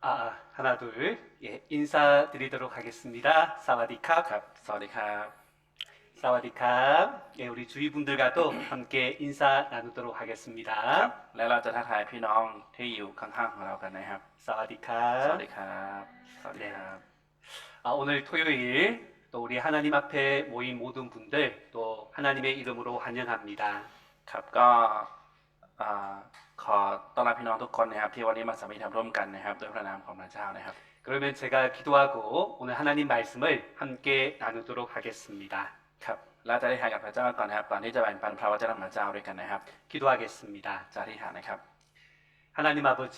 하나, 둘. 예, 인사드리도록 하겠습니다. 사와디캅. ครับสวัสดีครับ 사와디캅. 예, 우리 주위분들과도 함께 인사 나누도록 ครับ 하겠습니다. และเราจะทักทายพี่น้องที่อยู่ข้างๆของเรากันนะครับ 사와디캅. สวัสดีครับสวัสดีครับ 오늘 토요일 또 우리 하나님 앞에 모인 모든 분들 또 하나님의 이름으로 환영합니다. ครับก็อ่าขอต้อนรับพี่น้องทุกคนนะครับที่วันนี้มาสามัคคีธรรมร่วมกันนะครับด้วยพระนามของพระเจ้านะครับ 그러면 제가 기도하고 오늘 하나님 말씀을 함께 나누도록 하겠습니다. ครับเราจะได้ทานกับพระเจ้าก่อนนะครับก่อนที่จะแบ่งปันพระวจนะของพระเจ้าด้วยกันนะครับ 기도하겠습니다. จะอธิษฐานนะครับ 하나님 아버지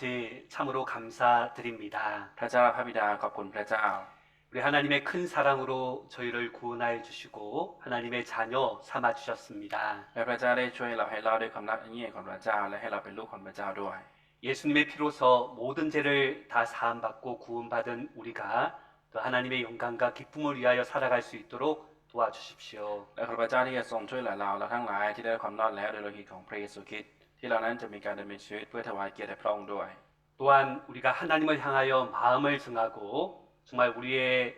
참으로 감사드립니다. พระเจ้าพระบิดาขอบคุณพระเจ้า 우리 하나님의 큰 사랑으로 저희를 구원하여 주시고 하나님의 자녀 삼아 주셨습니다. และพระเจ้าได้ช่วยเราให้เราด้วยความรักอันยิ่งใหญ่ของพระเจ้าและให้เราเป็นลูกของพระเจ้าด้วย 예수님의 피로서 모든 죄를 다 사함받고 구원받은 우리가 또 하나님의 영광과 기쁨을 위하여 살아갈 수 있도록 도와주십시오. และขอพระเจ้าที่จะทรงช่วยเหลือเราทั้งหลายที่ได้ความรอดแล้วโดยโลหิตของพระเยซูคริสต์ที่เรานั้นจะมีการดำเนินชีวิตเพื่อถวายเกียรติแด่พระองค์ด้วย 또한 우리가 하나님을 향하여 마음을 정하고 정말 우리의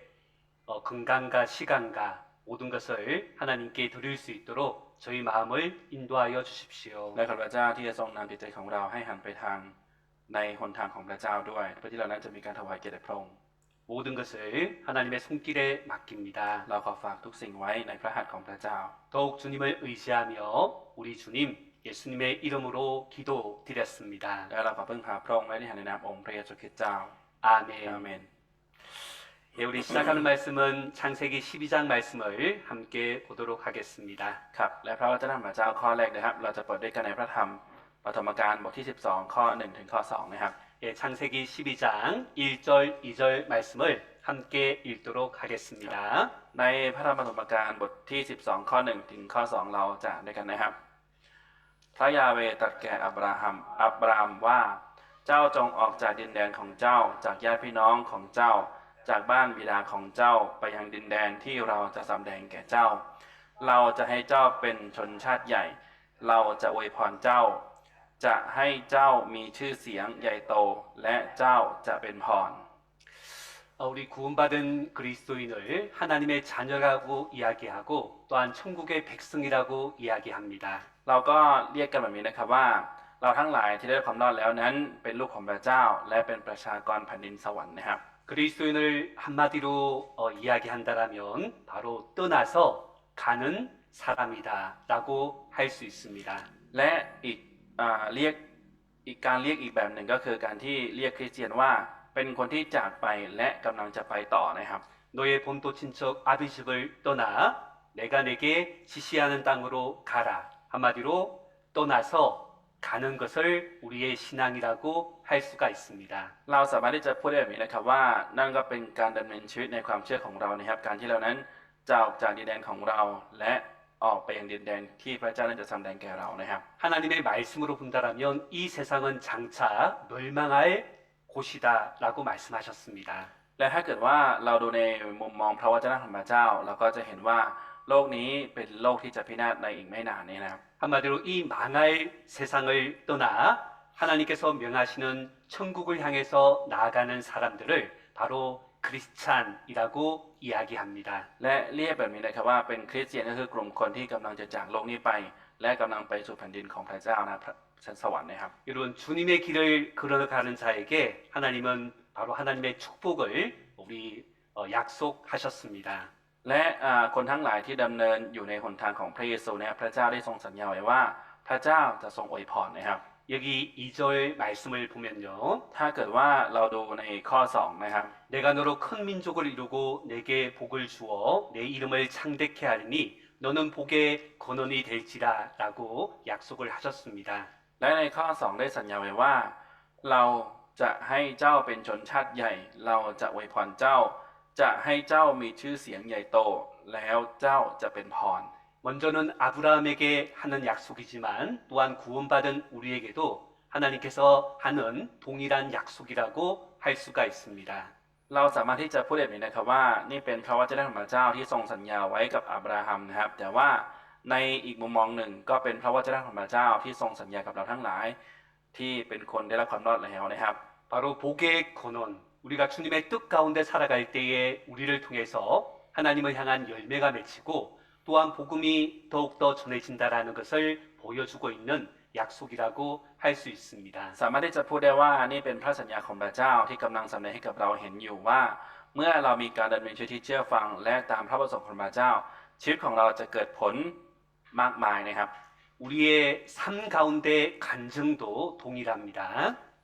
건강과 시간과 모든 것을 하나님께 드릴 수 있도록 저희 마음을 인도하여 주십시오. และขอพระเจ้าที่จะทรงนำจิตใจของเราให้หันไปทางในหนทางของพระเจ้าด้วยเพื่อที่เรานั้นจะมีการถวายเกียรติแด่พระองค์ 모든 것을 하나님의 손길에 맡깁니다. เราขอฝากทุกสิ่งไว้ในพระหัตถ์ของพระเจ้า 더욱 주님을 의지하며 우리 주님 예수님의 이름으로 기도드렸습니다. และเราขอพึ่งพาพระองค์ไว้ในนามองค์พระเยซูคริสต์เจ้า 아멘. อาเมน 예, 우리 시작하는 말씀은 창세기 12장 말씀을 함께 보도록 하겠습니다. ครับและพระวจนะของพระเจ้าข้อแรกนะครับเราจะเปิดด้วยกันในพระธรรมปฐมกาลบทที่12ข้อ1ถึงข้อ2นะครับ 예, 창세기 12장 1절 2절 말씀을 함께 읽도록 하겠습니다. ในพระธรรมปฐมกาลบทที่12ข้อ1ถึงข้อ2เราจะอ่านด้วยกันนะครับ พระยาเวห์ตรัสแก่อับราฮัมว่าเจ้าจงออกจากดินแดนของเจ้าจากญาติพี่น้องของเจ้าจากบ้านบิดาของเจ้าไปยังดินแดนที่เราจะสำแดงแก่เจ้า เราจะให้เจ้าเป็นชนชาติใหญ่ เราจะอวยพรเจ้า จะให้เจ้ามีชื่อเสียงใหญ่โตและเจ้าจะเป็นพร 우리 구원받은 그리스도인을 하나님의 자녀라고 이야기하고 또한 천국의 백성이라고 이야기합니다. เราก็เรียกกันแบบนี้นะครับว่าเราทั้งหลายที่ได้ความรอดแล้วนั้นเป็นลูกของพระเจ้าและเป็นประชากรแผ่นดินสวรรค์นะครับ 그리스도인을 한마디로 이야기한다라면 바로 떠나서 가는 사람이다라고 할 수 있습니다. และเรียกการเรียกอีกแบบหนึ่งก็คือการที่เรียกคริสเตียนว่าเป็นคนที่จากไปและกำลังจะไปต่อนะครับ 너의 본토 친척 아비집을 떠나 내가 내게 지시하는 땅으로 가라. 한마디로 떠나서 가는 것을 우리의 신앙이라고 할 수가 있습니다. เราสามารถที่จะพูดได้แบบนี้นะครับว่านั่นก็เป็นการดำเนินชีวิตในความเชื่อของเรานะครับการที่เรานั้นจะออกจากดินแดนของเราและออกไปยังดินแดนที่พระเจ้านั้นจะแสดงแก่เรานะครับ 하나님의 말씀으로 본다라면 이 세상은 장차 멸망할 곳이다라고 말씀하셨습니다. และถ้าเกิดว่าเราดูในมุมมองพระวจนะของพระเจ้าเราก็จะเห็นว่าโลกนี้เป็นโลกที่จะพินาศในอีกไม่นานนี้นะครับ 한마디로 이 망할 세상을 떠나 하나님께서 명하시는 천국을 향해서 나아가는 사람들을 바로 크리스찬이라고 이야기합니다. และเรียกแบบนี้นะครับว่าเป็นคริสเตียนก็คือกลุ่มคนที่กำลังจะจากโลกนี้ไปและกำลังไปสู่แผ่นดินของพระเจ้านะชั้นสวรรค์นะครับ 여러분 주님의 길을 걸어가는 자에게 하나님은 바로 하나님의 축복을 우리 약속하셨습니다. และคนทั้งหลายที่ดำเนินอยู่ในหนทางของพระเยซูนะครับพระเจ้าได้ทรงสัญญาไว้ว่าพระเจ้าจะทรงอวยพรนะครับ 여기 2절 말씀을 보면요. ถ้าเกิดว่าเราดูในข้อ2นะครับ 내가 너로 큰 민족을 이루고 내게 복을 주어 내 이름을 창대케 하리니 너는 복의 근원이 될지라라고 약속을 하셨습니다. และในข้อ2ได้สัญญาไว้ว่า เราจะให้เจ้าเป็นชนชาติใหญ่ เราจะอวยพรเจ้า จะให้เจ้ามีชื่อเสียงใหญ่โตแล้วเจ้าจะเป็นพร 먼저는 아브라함에게 하는 약속이지만 또한 구원받은 우리에게도 하나님께서 하는 동일한 약속이라고 할 수가 있습니다. เราสามารถที่จะพูดแบบนี้นะครับว่านี่เป็นพระวจนะของพระเจ้าที่ทรงสัญญาไว้กับอับราฮัมนะครับแต่ว่าในอีกมุมมองหนึ่งก็เป็นพระวจนะของพระเจ้าที่ทรงสัญญากับเราทั้งหลายที่เป็นคนได้รับความรอดแล้วนะครับ 바로 복의 근원, 우리가 주님의 뜻 가운데 살아갈 때에 우리를 통해서 하나님을 향한 열매가 맺히고 또한 복음이 더욱더 전해진다라는 것을 보여주고 있는 약속이라고 할 수 있습니다. สามารถที่จะพูดได้ว่านี่เป็นพระสัญญาของพระเจ้าที่กำลังสำแดงให้กับเราเห็นอยู่ว่า เมื่อเรามีการดำเนินชีวิตที่เชื่อฟังและตามพระประสงค์ของพระเจ้า ชีวิตของเราจะเกิดผลมากมายนะครับ 우리의 삶 가운데 간증도 동일합니다.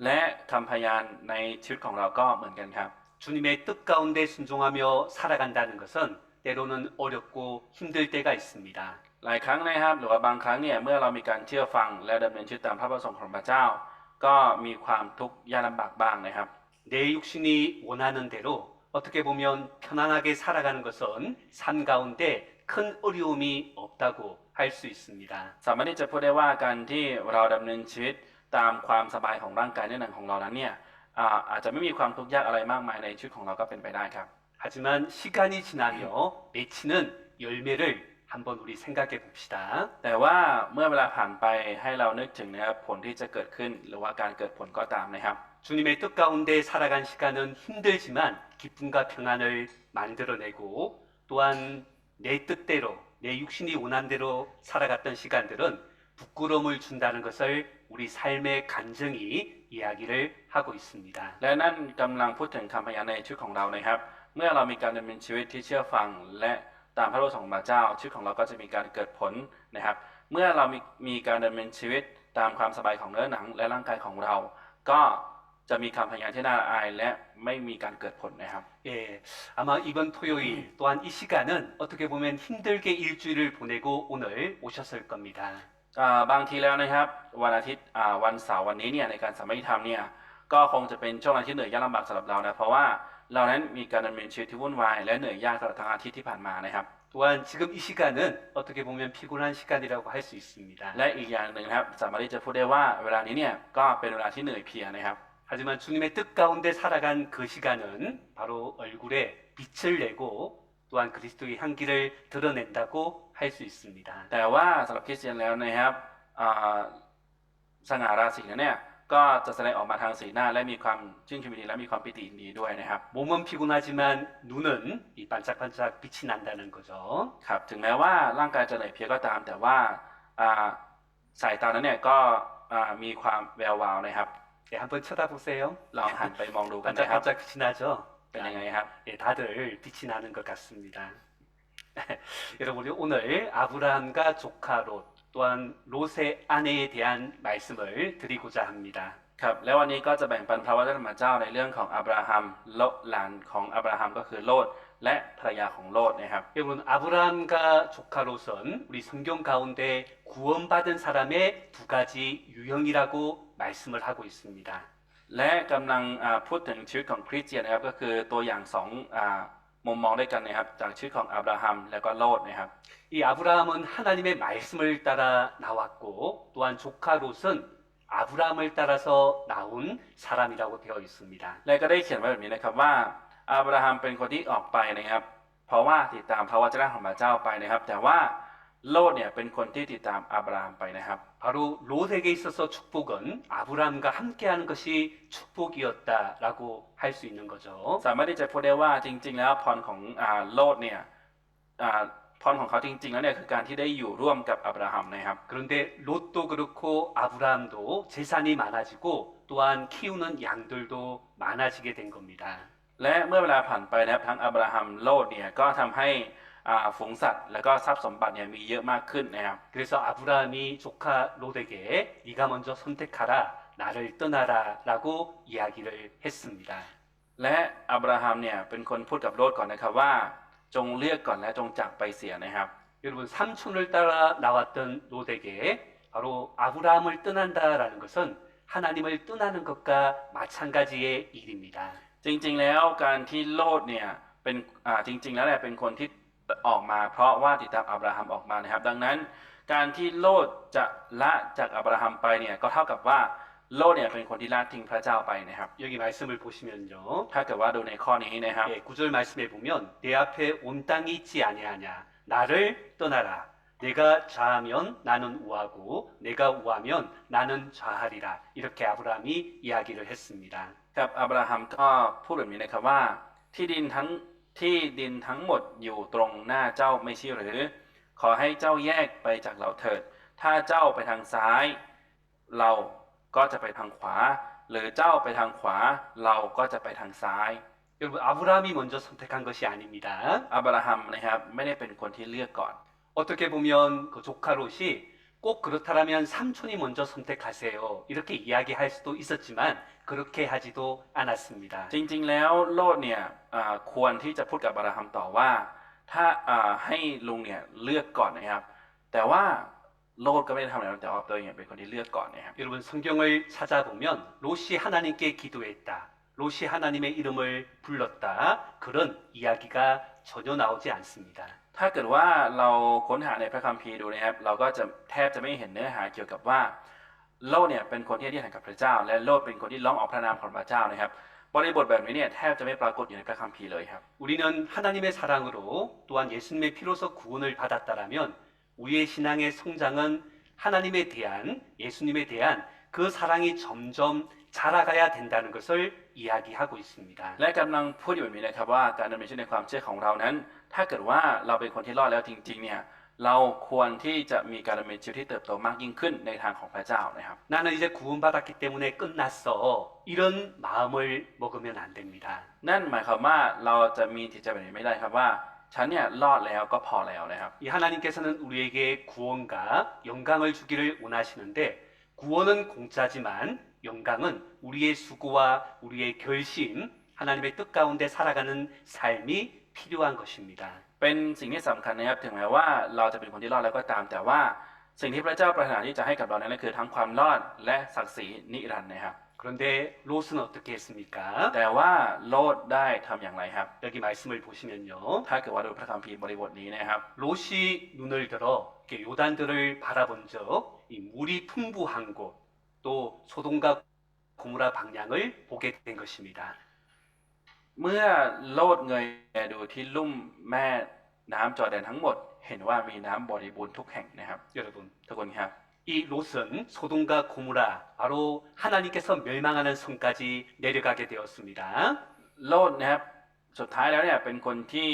และคำพยานในชีวิตของเราก็เหมือนกันครับ 주님의 뜻 가운데 순종하며 살아간다는 것은 때로는 어렵고 힘들 때가 있습니다. หลายครั้งนะครับหรือว่าบางครั้งเนี่ยเมื่อเรามีการเชื่อฟังและดำเนินชีวิตตามพระประสงค์ของพระเจ้า ก็มีความทุกข์ยากลำบากบ้างนะครับ 내 육신이 원하는 대로 어떻게 보면 편안하게 살아가는 것은 삶 가운데 큰 어려움이 없다고 할 수 있습니다. สามารถที่จะพูดได้ว่าการที่เราดำเนินชีวิตตามความสบายของร่างกายเนื้อหนังของเรานั้นเนี่ยอาจจะไม่มีความทุกข์ยากอะไรมากมายในชีวิตของเราก็เป็นไปได้ครับ 하지만 시간이 지나며 맺히는 열매를 한번 우리 생각해 봅시다. แต่ว่าเมื่อเวลาผ่านไปให้เรานึกถึงนะครับผลที่จะเกิดขึ้นหรือว่าการเกิดผลก็ตามนะครับ 주님의 뜻 가운데 살아간 시간은 힘들지만 기쁨과 평안을 만들어내고 또한 내 뜻대로 내 육신이 원한 대로 살아갔던 시간들은 부끄러움을 준다는 것을 우리 삶의 간증이 이야기를 하고 있습니다. และนั่นกำลังพูดถึงคำพยานในชีวิตของเรานะครับ เมื่อเรามีการดำเนินชีวิตที่เชื่อฟังและตามพระประสงค์ของพระเจ้าชีวิตของเราก็จะมีการเกิดผลนะครับ เมื่อเรามีการดำเนินชีวิตตามความสบายของเนื้อหนังและร่างกายของเรา ก็จะมีคำพยานที่น่าอายและไม่มีการเกิดผลนะครับ 예, 아마 이번 토요일 또한 이 시간은 어떻게 보면 힘들게 일주일을 보내고 오늘 오셨을 겁니다. บางทีแล้วนะครับวันอาทิตย์วันเสาร์วันนี้เนี่ยในการสามัคคีธรรมเนี่ยก็คงจะเป็นช่วงเวลาที่เหนื่อยยากลำบากสำหรับเรานะเพราะว่าเรานั้นมีการดำเนินชีวิตที่วุ่นวายและเหนื่อยยากตลอดทั้งอาทิตย์ที่ผ่านมานะครับ 또한 지금 이 시간은 어떻게 보면 피곤한 시간이라고 할 수 있습니다. และอีกอย่างหนึ่งนะครับสามารถที่จะพูดได้ว่าเวลานี้เนี่ยก็เป็นเวลาที่เหนื่อยเพลียนะครับ 하지만 주님의 뜻 가운데 살아간 그 시간은 바로 얼굴에 빛을 내고 또한 그리스도의 향기를 드러낸다고 할 수 있습니다. แต่ว่าสำหรับคริสเตียนแล้วนะครับสง่าราศีนั้นเนี่ยก็จะแสดงออกมาทางสีหน้าและมีความชื่นชมยินดีและมีความปิติยินดีด้วยนะครับ 몸은 피곤하지만 눈은 이 반짝반짝 빛이 난다는 거죠. ครับถึงแม้ว่าร่างกายจะเหนื่อยเพลียก็ตาม แต่ว่าสายตานั้นเนี่ยก็มีความแวววาวนะครับ 네, 한번 쳐다보세요. ลองหันไปมองดูกันนะครับ 반짝반짝 빛이 나죠? เป็นยังไงครับ 예, 다들 빛이 나는 것 같습니다. 여러분, 우리 오늘 아브라함과 조카 롯, 또한 롯의 아내에 대한 말씀을 드리고자 합니다. ครับแล้ววันนี้ก็จะแบ่งปันพระวจนะของพระเจ้าในเรื่องของอับราฮัมหลานของอับราฮัมก็คือโลดและภรรยาของโลดนะครับ 여러분, 아브라함과 조카 롯은 우리 성경 가운데 구원받은 사람의 두 가지 유형이라고 말씀을 하고 있습니다. และกำลังพูดถึงชีวิตของคริสเตียนนะครับก็คือตัวอย่างสองมุมมองด้วยกันนะครับจากชีวิตของอับราฮัมและก็โลดนะครับ 이 아브라함은 하나님의 말씀을 따라 나왔고 또한 조카 롯은 아브라함을 따라서 나온 사람이라고 되어 있습니다. และก็ได้เขียนไว้แบบนี้นะครับว่าอับราฮัมเป็นคนที่ออกไปนะครับเพราะว่าติดตามพระวจนะของพระเจ้าไปนะครับ แต่ว่าโลดเนี่ยเป็นคนที่ติดตามอับราฮัมไปนะครับ 바로 롯에게 있어서 축복은 아브라함과 함께하는 것이 축복이었다라고 할 수 있는 거죠. สามารถที่จะพูดได้ว่าจริงๆแล้วพรของโลดเนี่ยพรของเขาจริงๆแล้วเนี่ยคือการที่ได้อยู่ร่วมกับอับราฮัมนะครับ 그런데 롯도 그렇고 아브라함도 재산이 많아지고 또한 키우는 양들도 많아지게 된 겁니다. และเมื่อเวลาผ่านไปนะครับทั้งอับราฮัมโลดเนี่ยก็ทำให้ฝูงสัตว์และก็ทรัพย์สมบัติเนี่ยมีเยอะมากขึ้นนะครับ 그래서 아브라함이 조카 롯에게 네가 먼저 선택하라 나를 떠나라라고 이야기를 했습니다. และอับราฮัมเนี่ยเป็นคนพูดกับโลดก่อนนะครับว่าจงเลือกก่อนและจงจากไปเสียนะครับ 여러분 삼촌을 따라 나왔던 롯에게 바로 아브라함을 떠난다라는 것은 하나님을 떠나는 것과 마찬가지의 일입니다. จริงๆแล้วการที่โลดเนี่ยเป็นจริงๆแล้วเนี่ยเป็นคนที่ออกมาเพราะว่าติดตามอับราฮัมออกมานะครับ ดังนั้นการที่โลดจะละจากอับราฮัมไปเนี่ยก็เท่ากับว่าโลดเนี่ยเป็นคนที่ละทิ้งพระเจ้าไปนะครับ 여기 말씀을 보시면요. ถ้าเกิดว่าดูในข้อนี้นะครับ 예, 9절 말씀에 보면 내 앞에 온 땅이 있지 아니하냐 나를 떠나라 내가 좌하면 나는 우하고 내가 우하면 나는 좌하리라. 이렇게 아브라함이 이야기를 했습니다. ครับอับราฮัมก็พูดแบบนี้นะครับว่าที่ดินทั้งที่ดินทั้งหมดอยู่ตรงหน้าเจ้าไม่ใช่หรือขอให้เจ้าแยกไปจากเราเถิดถ้าเจ้าไปทางซ้ายเราก็จะไปทางขวาหรือเจ้าไปทางขวาเราก็จะไปทางซ้าย 여러분 아브라함이 먼저 선택한 것이 아닙니다. อับราฮัมนะครับไม่ได้เป็นคนที่เลือกก่อน 어떻게 보면 그 조카 롯이 꼭 그렇다라면 삼촌이 먼저 선택하세요. 이렇게 이야기할 수도 있었지만 그렇게 하지도 않았습니다. จริงๆแล้วโลดเนี่ยควรที่จะพูดกับอับราฮัมต่อว่าถ้าให้ลุงเนี่ยเลือกก่อนนะครับแต่ว่าโลดก็ไม่ได้ทำอะไรแต่ว่าตัวเองเป็นคนที่เลือกก่อนนะครับ 여러분 성경을 찾아보면 롯이 하나님께 기도했다. 롯이 하나님의 이름을 불렀다. 그런 이야기가 전혀 나오지 않습니다. ถ้าเกิดว่าเราค้นหาในพระคัมภีร์ดูนะครับเราก็จะแทบจะไม่เห็นเนื้อหาเกี่ยวกับว่าโลดเนี่ยเป็นคนที่อธิษฐานกับพระเจ้าและโลดเป็นคนที่ร้องออกพระนามของพระเจ้านะครับบริบทแบบนี้เนี่ยแทบจะไม่ปรากฏอยู่ในพระคัมภีร์เลยครับ 우리는 하나님의 사랑으로 또한 예수님의 피로서 구원을 받았다라면 우리의 신앙의 성장은 하나님에 대한 예수님에 대한 그 사랑이 점점 자라가야 된다는 것을 이야기하고 있습니다. และกำลังพูดอยู่แบบนี้นะครับว่าการดำเนินชีวิตในความเชื่อของเรานั้น ถ้าเกิดว่าเราเป็นคนที่รอดแล้วจริงๆเนี่ยเราควรที่จะมีการดำเนินชีวิตที่เติบโตมากยิ่งขึ้นในทางของพระเจ้านะครับ 나는 이제 구원받았기 때문에 끝났어. 이런 마음을 먹으면 안 됩니다. นั่นหมายความว่าเราจะมีจิตใจแบบนี้ไม่ได้ครับว่าฉันเนี่ยรอดแล้วก็พอแล้วนะครับ 이 하나님께서는 우리에게 구원과 영광을 주기를 원하시는데 구원은 공짜지만 영광은 우리의 수고와 우리의 결심, 하나님의 뜻 가운데 살아가는 삶이 필요한 것입니다. เป็นสิ่งที่สำคัญนะครับถึงแม้ว่าเราจะเป็นคนที่รอดแล้วก็ตามแต่ว่าสิ่งที่พระเจ้าปรารถนาที่จะให้กับเรานั้นก็คือทั้งความรอดและศักดิ์ศรีนิรันดร์นะครับ 그런데 롯은 어떻게 했습니까? แต่ว่าโลดได้ทำอย่างไรครับ 여기 말씀을 보시면요. ถ้าเกิดว่าดูพระคัมภีร์บริบทนี้นะครับ 롯이 눈을 들어 이렇게 요단들을 바라본 적, 이 물이 풍부한 곳, 또 소돔과 고무라 방향을 보게 된 것입니다. เมื่อโลดเงยดูที่ลุ่มแม่น้ำจอร์แดนทั้งหมด เห็นว่ามีน้ำบริบูรณ์ทุกแห่งนะครับ 여러분, ทุกคนครับ 이 롯은 소돔과 고무라 바로 하나님께서 멸망하는 성까지 내려가게 되었습니다. โลดนะครับสุดท้ายแล้วเนี่ยเป็นคนที่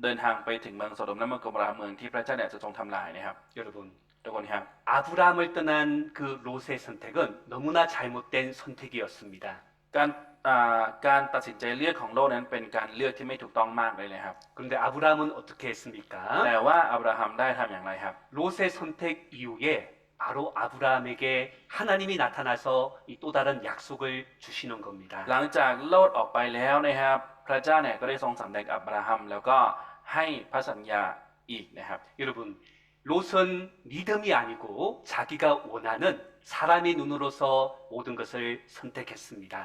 เดินทางไปถึงเมืองโสโดมและเมืองโกโมราเมืองที่พระเจ้าเนี่ยจะทรงทำลายนะครับ 여러분, ทุกคนครับ 아브라함을 떠난 그 롯의 선택은 너무나 잘못된 선택이었습니다. การตัดสินใจเลือกของโลกนั้นเป็นการเลือกที่ไม่ถูกต้องมากเลยนะครับ 그런데 아브라함은 어떻게 했습니까? แต่ว่าอับราฮัมได้ทำอย่างไรครับ 롯의 선택 이후에 바로 아브라함에게 하나님이 나타나서 이 또 다른 약속을 주시는 겁니다. หลังจากโลดออกไปแล้วนะครับ พระเจ้าเนี่ยก็ได้ทรงสำแดงกับอับราฮัมแล้วก็ให้พระสัญญาอีกนะครับ 여러분, 롯은 믿음이 아니고 자기가 원하는 사람의 눈으로서 모든 것을 선택했습니다.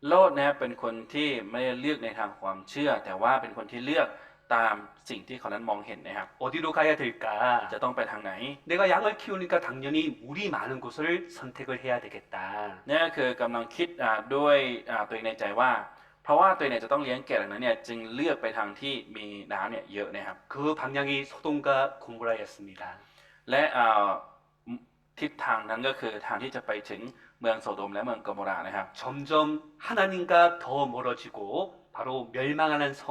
โลดนะครับเป็นคนที่ไม่ได้เลือกในทางความเชื่อ แต่ว่าเป็นคนที่เลือกตามสิ่งที่เขานั้นมองเห็นนะครับ 어디로 가야 될까? จะต้องไปทางไหน 내가 양을 키우니까 당연히 물이 많은 곳을 선택을 해야 되겠다. นี่ก็คือกำลังคิดด้วยตัวเองในใจว่า เพราะว่าตัวเองเนี่ยจะต้องเลี้ยงแกะดังนั้นเนี่ยจึงเลือกไปทางที่มีน้ำเนี่ยเยอะนะครับ 그 방향이 소돔과 고모라였습니다. และทิศทางนั้นก็คือทางที่จะไปถึงเมืองโสโดมและเมืองโกโมรานะครับ 점점 하나님과 더 멀어지고 바로 멸망하는 성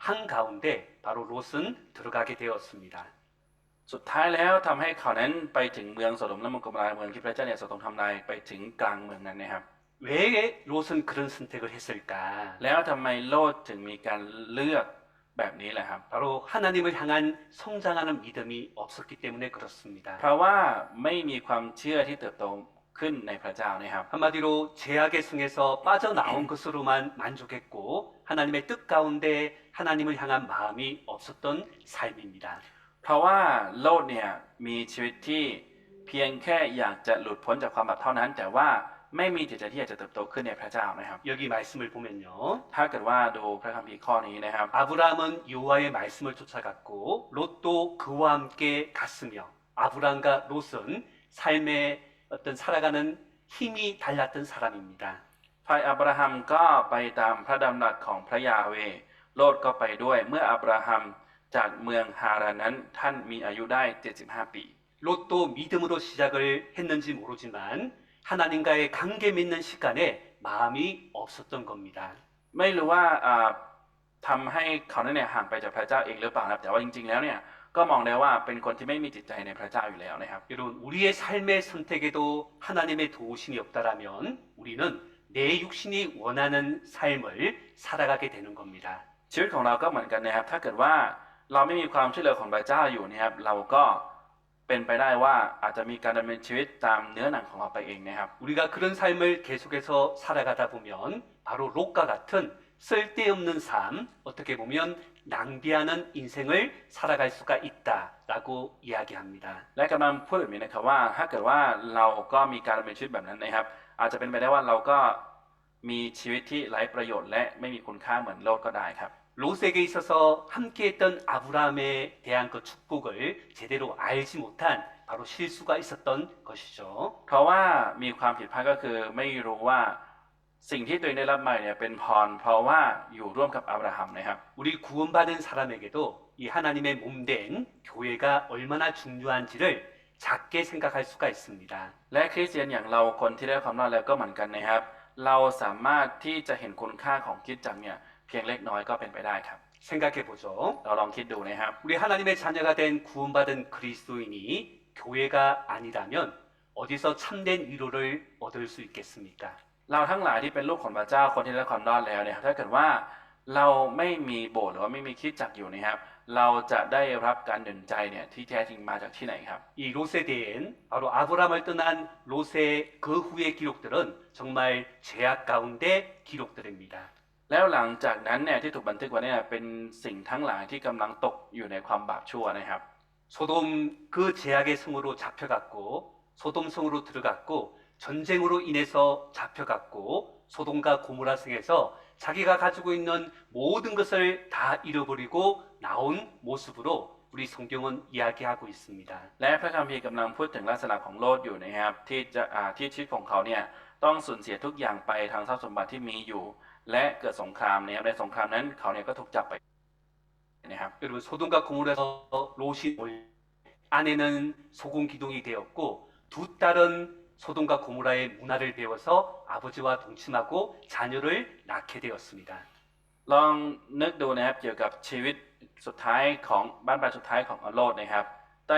한가운데 바로 롯은 들어가게 되었습니다. สุดท้ายแล้วทำให้เขานั้นไปถึงเมืองโสโดมและเมืองโกโมราเมืองที่พระเจ้าเนี่ยทรงทำลายไปถึงกลางเมืองนั้นนะครับ 왜 롯은 그런 선택을 했을까? แล้วทำไมโลดถึงมีการเลือกแบบนี้แหละครับ 바로 하나님을 향한 성장하는 믿음이 없었기 때문에 그렇습니다. เพราะว่าไม่มีความเชื่อที่เติบโตขึ้นในพระเจ้านะครับ 한마디로 제약의 성에서 빠져나온 것으로만 만족했고 하나님의 뜻 가운데 하나님을 향한 마음이 없었던 삶입니다. เพราะว่าโลดเนี่ยมีชีวิตที่เพียงแค่อยากจะหลุดพ้นจากความบาปเท่านั้น แต่ว่าไม่มีจิตใจที่อยากจะเติบโตขึ้นในพระเจ้านะครับ 여기 말씀을 보면요. ถ้าเกิดว่าดูพระคัมภีร์ข้อนี้นะครับ 아브라함은 여호와의 말씀을 쫓아갔고 롯도 그와 함께 갔으며 아브라함과 롯은 삶의 어떤 살아가는 힘이 달랐던 사람입니다. ฝ่ายอับราฮัมก็ไปตามพระดำรัสของพระยาเวห์โลดก็ไปด้วยเมื่ออับราฮัม จากเมืองฮารานั้นท่านมีอายุได้75 ปี 롯도 믿음으로 시작을 했는지 모르지만 하나님과의 관계 맺는 시간에 마음이 없었던 겁니다. ไม่รู้ว่าทำให้เขานั้นเนี่ยห่างไปจากพระเจ้าเองหรือเปล่านะครับแต่ว่าจริงๆแล้วเนี่ยก็มองได้ว่าเป็นคนที่ไม่มีจิตใจในพระเจ้าอยู่แล้วนะครับ 여러분, 우리의 삶의 선택에도 하나님의 도우심이 없다라면 우리는 내 육신이 원하는 삶을 살아가게 되는 겁니다. ชีวิตของเราก็เหมือนกันนะครับถ้าเกิดว่าเราไม่มีความช่วยเหลือของพระเจ้าอยู่นะครับเราก็เป็นไปได้ว่าอาจจะมีการดำเนินชีวิตตามเนื้อหนังของเราไปเองนะครับ 우리가 그런 삶을 계속해서 살아가다 보면 바로 롯과 같은 쓸데없는 삶, 어떻게 보면 낭비하는 인생을 살아갈 수가 있다라고 이야기합니다. และกำลังพูดแบบนี้นะครับว่าถ้าเกิดว่าเราก็มีการดำเนินชีวิตแบบนั้นนะครับอาจจะเป็นไปได้ว่าเราก็มีชีวิตที่ไร้ประโยชน์และไม่มีคุณค่าเหมือนโลกก็ได้ครับ 롯에게 있어서 함께했던 아브라함에 대한 그 축복을 제대로 알지 못한 바로 실수가 있었던 것이죠. เพราะว่ามีความผิดพลาดก็คือไม่รู้ว่าสิ่งที่ตัวเองได้รับมาเนี่ยเป็นพรเพราะว่าอยู่ร่วมกับอับราฮัมนะครับ 우리 구원받은 사람에게도 이 하나님의 몸된 교회가 얼마나 중요한지를 작게 생각할 수가 있습니다. และคริสเตียนอย่างเราคนที่ได้ความรอดแล้วก็เหมือนกันนะครับเราสามารถที่จะเห็นคุณค่าของคริสตจักรเนี่ยเพียงเล็กน้อยก็เป็นไปได้ครับ 생각해 보죠. เราลองคิดดูนะครับ 우리 하나님의 자녀가 된 구원받은 그리스도인이 교회가 아니라면 어디서 참된 위로를 얻을 수 있겠습니까? เราทั้งหลายที่เป็นลูกของพระเจ้าคนที่ได้ความรอดแล้วเนี่ยถ้าเกิดว่าเราไม่มีโบสถ์หรือว่าไม่มีคริสตจักรอยู่นะครับเราจะได้รับการหนุนใจเนี่ยที่แท้จริงมาจากที่ไหนครับ 이 롯에 대한 바로 아브라함을 떠난 롯의 그 후의 기록들은 정말 죄악 가운데 기록들입니다. แล้วหลังจากนั้นเนี่ยที่ถูกบันทึกไว้เนี่ยเป็นสิ่งทั้งหลายที่กำลังตกอยู่ในความบาปชั่วนะครับ 소돔 그 죄악의 성으로 잡혀갔고 소돔 성으로 들어갔고 전쟁으로 인해서 잡혀갔고 소돔과 고모라 성에서 자기가 가지고 있는 모든 것을 다 잃어버리고 나온 모습으로 우리 성경은 이야기하고 있습니다. และพระคัมภีร์กำลังพูดถึงลักษณะของโลดอยู่นะครับที่ชีวิตของเขาเนี่ยต้องสูญเสียทุกอย่างไปทางทรัพย์สมบัติที่มีอยู่ และเกิดสงครามนะครับในสงครามนั้นเขาเนี่ยก็ถูกจับไปนะครับ 여러분 소돔과 고모라에서 롯이 아내는 소금 기둥이 되었고 두 딸은 소돔과 고모라의 문화를 배워서 아버지와 동침하고 자녀를 낳게 되었습니다. ลองนึกดูนะครับเกี่ยวกับชีวิตสุดท้ายของบ้านปลายสุดท้ายของโลดนะครับ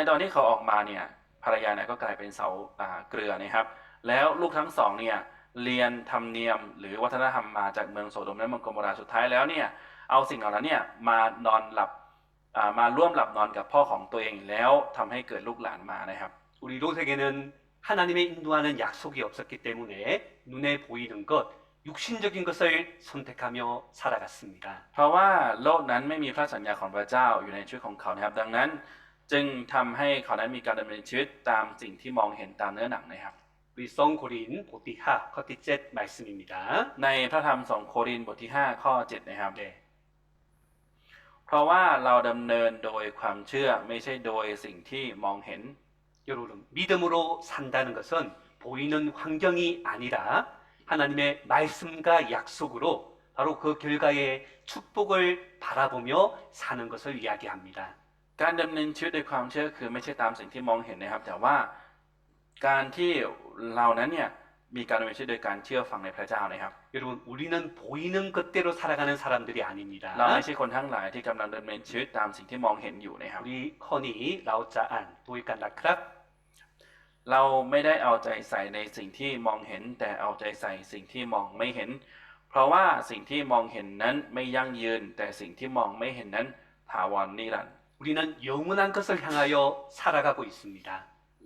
ตอนที่เขาออกมาเนี่ยภรรยาเนี่ยก็กลายเป็นเสาเกลือนะครับแล้วลูกทั้งสองเนี่ยเรียนธรรมเนียมหรือวัฒนธรรมมาจากเมืองโสโดมและเมืองโกโมราสุดท้ายแล้วเนี่ยเอาสิ่งเหล่านั้นเนี่ยมานอนหลับมาร่วมหลับนอนกับพ่อของตัวเองแล้วทำให้เกิดลูกหลานมานะครับ 우리 롯에게는 하나님의 인도하는 약속이 없었기 때문에 눈에 보이는 것, 육신적인 것을 선택하며 살아갔습니다. เพราะว่าโลกนั้นไม่มีพระสัญญาของพระเจ้าอยู่ในชีวิตของเขานะครับดังนั้นจึงทำให้เขานั้นมีการดำเนินชีวิตตามสิ่งที่มองเห็นตามเนื้อหนังนะครับ 우리 성고린 보티하 커티셋 말씀입니다. ในพระธรรม2 โครินธ์บทที่ 5 ข้อ 7 นะครับ 네. เพราะว่าเราดำเนินโดยความเชื่อไม่ใช่โดยสิ่งที่มองเห็น 여러분, 믿음으로 산다는 것은 보이는 환경이 아니라 하나님의 말씀과 약속으로 바로 그 결과의 축복을 바라보며 사는 것을 이야기합니다. การดำเนินชีวิตโดยความเชื่อคือไม่ใช่ตามสิ่งที่มองเห็นนะครับแต่ว่าการที่เรานั้นเนี่ยมีการดำเนินชีวิตโดยการเชื่อฟังในพระเจ้านะครับ 여러분, 우리는 보이는 것대로 살아가는 사람들이 아닙니다. เราไม่ใช่คนทั้งหลายที่กำลังดำเนินชีวิตตามสิ่งที่มองเห็นอยู่นะครับ 우리 커니 라오짜안 도이간 라크랍 เราไม่ได้เอาใจใส่ในสิ่งที่มองเห็นแต่เอาใจใส่สิ่งที่มองไม่เห็น เพราะว่าสิ่งที่มองเห็นนั้นไม่ยั่งยืนแต่สิ่งที่มองไม่เห็นนั้นถาวรนิรันดร์ 우리는 영원한 것을 향하여 살아가고 있습니다.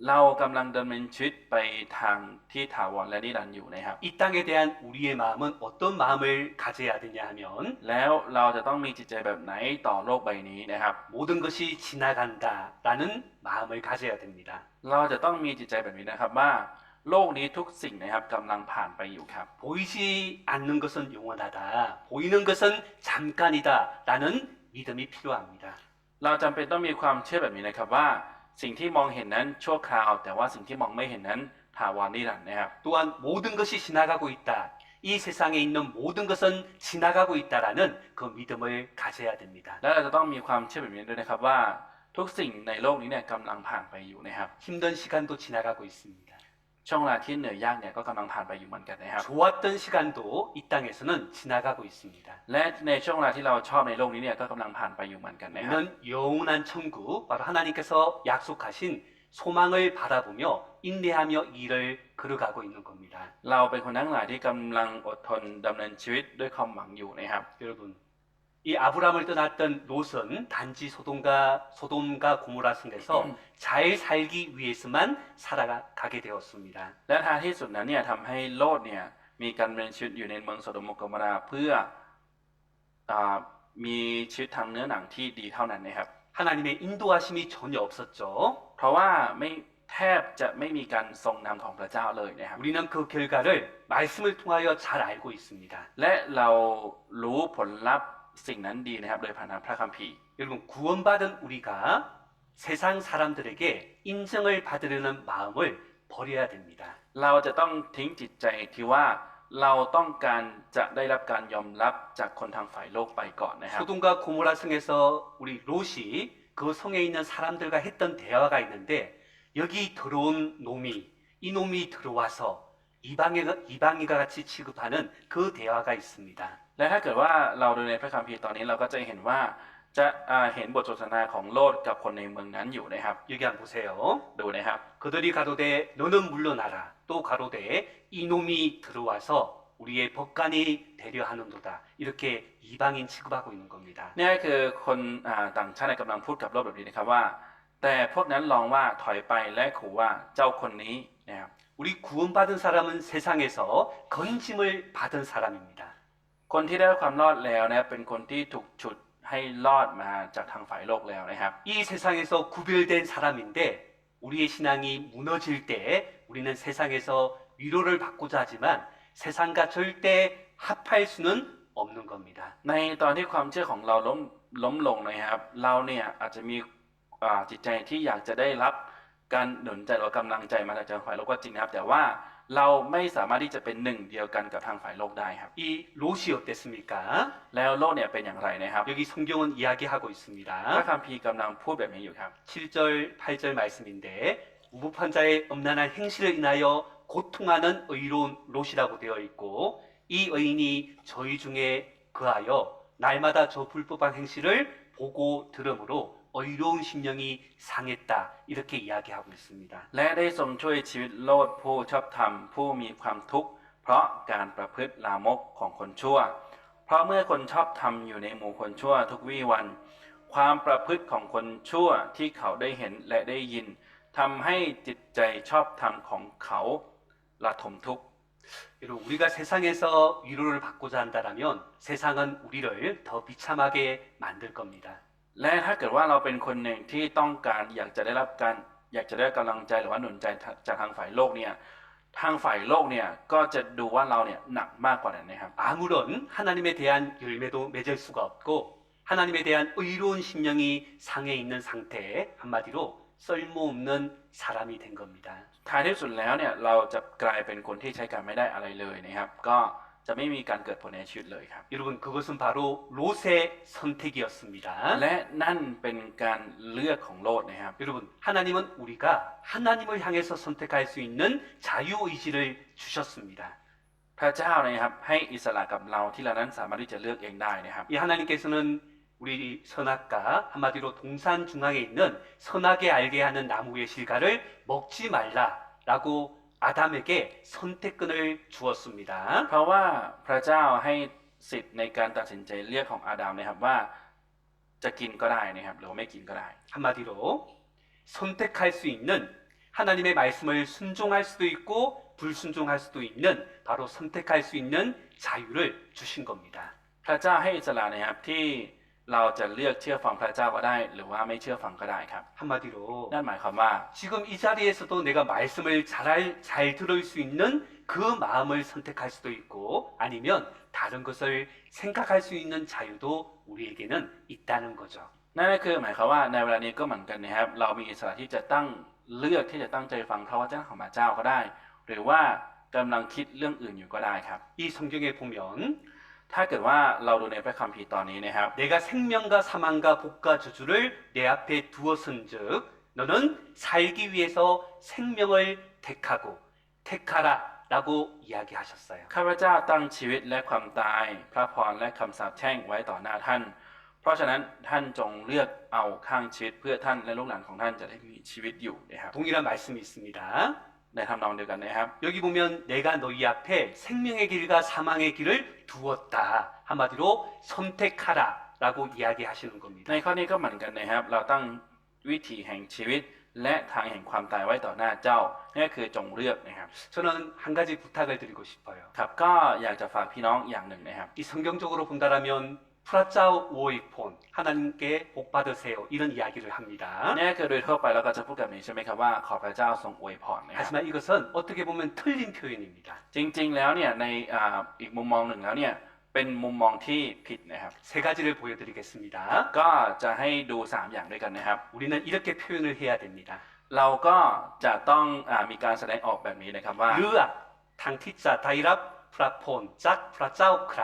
เรากำลังดำเนินชีวิตไปทางที่ถาวรและนิรันดร์อยู่นะครับ 이 땅에 대한 우리의 마음은 어떤 마음을 가져야 되냐 하면 แล้วเราจะต้องมีจิตใจแบบไหนต่อโลกใบนี้นะครับ 모든 것이 지나간다라는 마음을 가져야 됩니다. เราจะต้องมีจิตใจแบบนี้นะครับว่าโลกนี้ทุกสิ่งนะครับกำลังผ่านไปอยู่ครับ 보이지 않는 것은 영원하다. 보이는 것은 잠깐이다라는 믿음이 필요합니다. เราจำเป็นต้องมีความเชื่อแบบนี้นะครับว่าสิ่งที่มองเห็นนั้นชั่วคราวแต่ว่าสิ่งที่มองไม่เห็นนั้นถาวรนิรันดร์นะครับ 또한 모든 것이 지나가고 있다. 이 세상에 있는 모든 것은 지나가고 있다라는 그 믿음을 가져야 됩니다. และเราจะต้องมีความเชื่อแบบนี้ด้วยนะครับว่าทุกสิ่งในโลกนี้เนี่ยกำลังผ่านไปอยู่นะครับ 힘든 시간도 지나가고 있습니다. ช่วงเวลาที่เหนื่อยยากเนี่ยก็กำลังผ่านไปอยู่เหมือนกันนะครับ 좋았던 시간도 이 땅에서는 지나가고 있습니다. และในช่วงเวลาที่เราชอบในโลกนี้เนี่ยก็กำลังผ่านไปอยู่เหมือนกันนะครับ 우리는 영원한 천국, 바로 하나님께서 약속하신 소망을 바라보며 인내하며 일을 걸어가고 있는 겁니다. เราเป็นคนทั้งหลายที่กำลังอดทนดำเนินชีวิตด้วยความหวังอยู่นะครับ 여러분, 이 아브라함을 떠났던 롯은 단지 소돔과 고모라 성에서 잘 살기 위해서만 살아가게 되었습니다. และท้ายที่สุดนั้นเนี่ยทำให้โลดเนี่ยมีการดำเนินชีวิตอยู่ในเมืองโซโดมและโกโมราเพื่อมีชีวิตทางเนื้อหนังที่ดีเท่านั้นนะครับ 하나님의 인도하심이 전혀 없었죠. เพราะว่าแทบจะไม่มีการทรงนำของพระเจ้าเลยนะครับ 우리는 그 결과를 말씀을 통하여 잘 알고 있습니다. และเรารู้ผลลัพธ์สิ่งนั้นดีนะครับโดยผ่านทางพระคัมภีร์ 여러분, 구원받은 우리가 세상 사람들에게 인정을 받으려는 마음을 버려야 됩니다. เราจะต้องทิ้งจิตใจที่ว่าเราต้องการจะได้รับการยอมรับจากคนทางฝ่ายโลกไปก่อนนะครับ 소돔과 고모라 성에서 우리 롯이 그 성에 있는 사람들과 했던 대화가 있는데 여기 들어온 놈이 이 놈이 들어와서 이방인과 같이 취급하는 그 대화가 있습니다. และถ้าเกิดว่าเราดูในพระคัมภีร์ตอนนี้เราก็จะเห็นว่าจะเห็นบทสนทนาของโลดกับคนในเมืองนั้นอยู่นะครับ 여기 한번 보세요. ดูนะครับ 그들이 가로되 너는 물러나라. 또 가로되 이놈이 들어와서 우리의 법관이 되려 하는도다. 이렇게 이방인 취급하고 있는 겁니다. นี่คือคนต่างชาติกำลังพูดกับโลดแบบนี้นะครับว่า แต่พวกนั้นลองว่าถอยไปและขู่ว่าเจ้าคนนี้นะครับ 우리 구원받은 사람은 세상에서 건짐을 받은 사람입니다. คนที่ได้รับความรอดแล้วนะเป็นคนที่ถูกฉุดให้รอดมาจากทางฝ่ายโลกแล้วนะครับ 이 세상에서 구별된 사람인데 우리의 신앙이 무너질 때 우리는 세상에서 위로를 받고자 하지만 세상과 절대 합할 수는 없는 겁니다. ในตอนที่ความเชื่อของเราล้มลงนะครับเราเนี่ยอาจจะมีจิตใจที่อยากจะได้รับการหนุนใจหรือกำลังใจมาจากฝ่ายโลกก็จริงนะครับแต่ว่าเราไม่สามารถที่จะเป็นหนึ่งเดียวกันกับทางฝ่ายโลกได้ครับ 이 롯이 어땠습니까? แล้วโลกเนี่ยเป็นอย่างไรนะครับ 여기 성경은 이야기하고 พระ 있습니다. คัมภีร์กำลังพูดแบบนี้อยู่ครับ 7절, 8절 말씀인데 무법한 자의 엄난한 행실을 인하여 고통하는 의로운 롯이라고 되어 있고 이 의인이 저희 중에 그하여 날마다 저 불법한 행실을 보고 들으므로 어이로운 심령이 상했다 이렇게 이야기하고 있습니다. และได้ทรงช่วยชีวิตโลดผู้ชอบธรรมผู้มีความทุกข์เพราะการประพฤติลามกของคนชั่ว เพราะเมื่อคนชอบธรรมอยู่ในหมู่คนชั่วทุกวี่วัน ความประพฤติของคนชั่วที่เขาได้เห็นและได้ยินทำให้จิตใจชอบธรรมของเขาระทมทุกข์ 여러분 우리가 세상에서 위로를 받고자 한다면 세상은 우리를 더 비참하게 만들 겁니다. และถ้าเกิดว่าเราเป็นคนหนึ่งที่ต้องการอยากจะได้กำลังใจหรือว่าหนุนใจจากทางฝ่ายโลกเนี่ยทางฝ่ายโลกเนี่ยก็จะดูว่าเราเนี่ยหนักมากกว่านั้นนะครับ 아무런 하나님에 대한 열매도 맺을 수가 없고 하나님에 대한 의로운 심령이 상해 있는 상태에 한마디로 쓸모없는 사람이 된 겁니다. ท้ายที่สุดแล้วเนี่ยเราจะกลายเป็นคนที่ใช้การไม่ได้อะไรเลยนะครับก็จะไม่มีการเกิดผลในชีวิตเลยครับ 여러분 그것은 바로 롯의 선택이었습니다. และนั่นเป็นการเลือกของโลดนะครับ 여러분 하나님은 우리가 하나님을 향해서 선택할 수 있는 자유의지를 주셨습니다. พระเจ้านะครับให้อิสระกับเราที่เรานั้นสามารถที่จะเลือกเองได้นะครับ 이 하나님께서는 우리 선악과 한마디로 동산 중앙에 있는 선하게 알게 하는 나무의 실과를 먹지 말라라고 아담에게 선택권을 주었습니다. เพราะว่าพระเจ้าให้สิทธิ์ในการตัดสินใจเลือกของอาดัมนะครับว่าจะกินก็ได้นะครับหรือไม่กินก็ได้ 한마디로 선택할 수 있는 하나님의 말씀을 순종할 수도 있고 불순종할 수도 있는 바로 선택할 수 있는 자유를 주신 겁니다. พระเจ้าให้อิสระนะครับที่เราจะเลือกเชื่อฟังพระเจ้าก็ได้หรือว่าไม่เชื่อฟังก็ได้ครับ 한마디로 นั่นหมายความว่า 지금 이 자리에서도 내가 말씀을 잘 들을 수 있는 그 마음을 선택할 수도 있고 아니면 다른 것을 생각할 수 있는 자유도 우리에게는 있다는 거죠. นั่นก็คือหมายความว่าในเวลานี้ก็เหมือนกันนะครับเรามีอิสระที่จะเลือกที่จะตั้งใจฟังพระวจนะของพระเจ้าก็ได้ หรือว่า กำลังคิดเรื่องอื่นอยู่ก็ได้ครับ 이 성경에 보면 ถ้าเกิดว่าเราดูในพระคัมภีร์ตอนนี้นะครับ 내가 생명과 사망과 복과 저주를 내 앞에 두었은즉 너는 살기 위해서 생명을 택하고 택하라라고 이야기하셨어요. ข้าพเจ้าตั้งชีวิตและความตาย พระพรและคำสาปแช่งไว้ต่อหน้าท่าน เพราะฉะนั้นท่านจงเลือกเอาข้างชีวิตเพื่อท่านและลูกหลานของท่านจะได้มีชีวิตอยู่นะครับ 동일한 말씀이 있습니다. ในทำนองเดียวกันนะครับ 여기 보면 내가 너희 앞에 생명의 길과 사망의 길을 두었다. 한마디로 선택하라라고 이야기하시는 ใน 겁니다. ข้อนี้ก็เหมือนกันนะครับ เราตั้งวิถีแห่งชีวิตและทางแห่งความตายไว้ต่อหน้าเจ้านี่คือจงเลือกนะครับ 저는 한 가지 부탁을 드리고 싶어요. ครับก็อยากจะฝากพี่น้องอย่างหนึ่งนะครับ 이 성경적으로 본다라면 프라짜오 우오이폰 하나님께 복 받으세요. 이런 이야기를 합니다. นี่คือโดยทั่วไปเราก็จะพูดแบบนี้ใช่ไหมครับว่าขอพระเจ้าทรงอวยพรนะครับ 하지만 이것은 어떻게 보면 틀린 표현입니다. จริงๆแล้วเนี่ยในอีกมุมมองหนึ่งแล้วเนี่ยเป็นมุมมองที่ผิดนะครับ 세 가지를 보여드리겠습니다. ก็จะให้ดู 3 อย่างด้วยกันนะครับ 우리는 이렇게 표현을 해야 됩니다. เราก็จะต้องมีการแสดงออกแบบนี้นะครับว่า 르악, 탕티자, 다이랍, 프라폰, 짝, 프라짜오, 크라.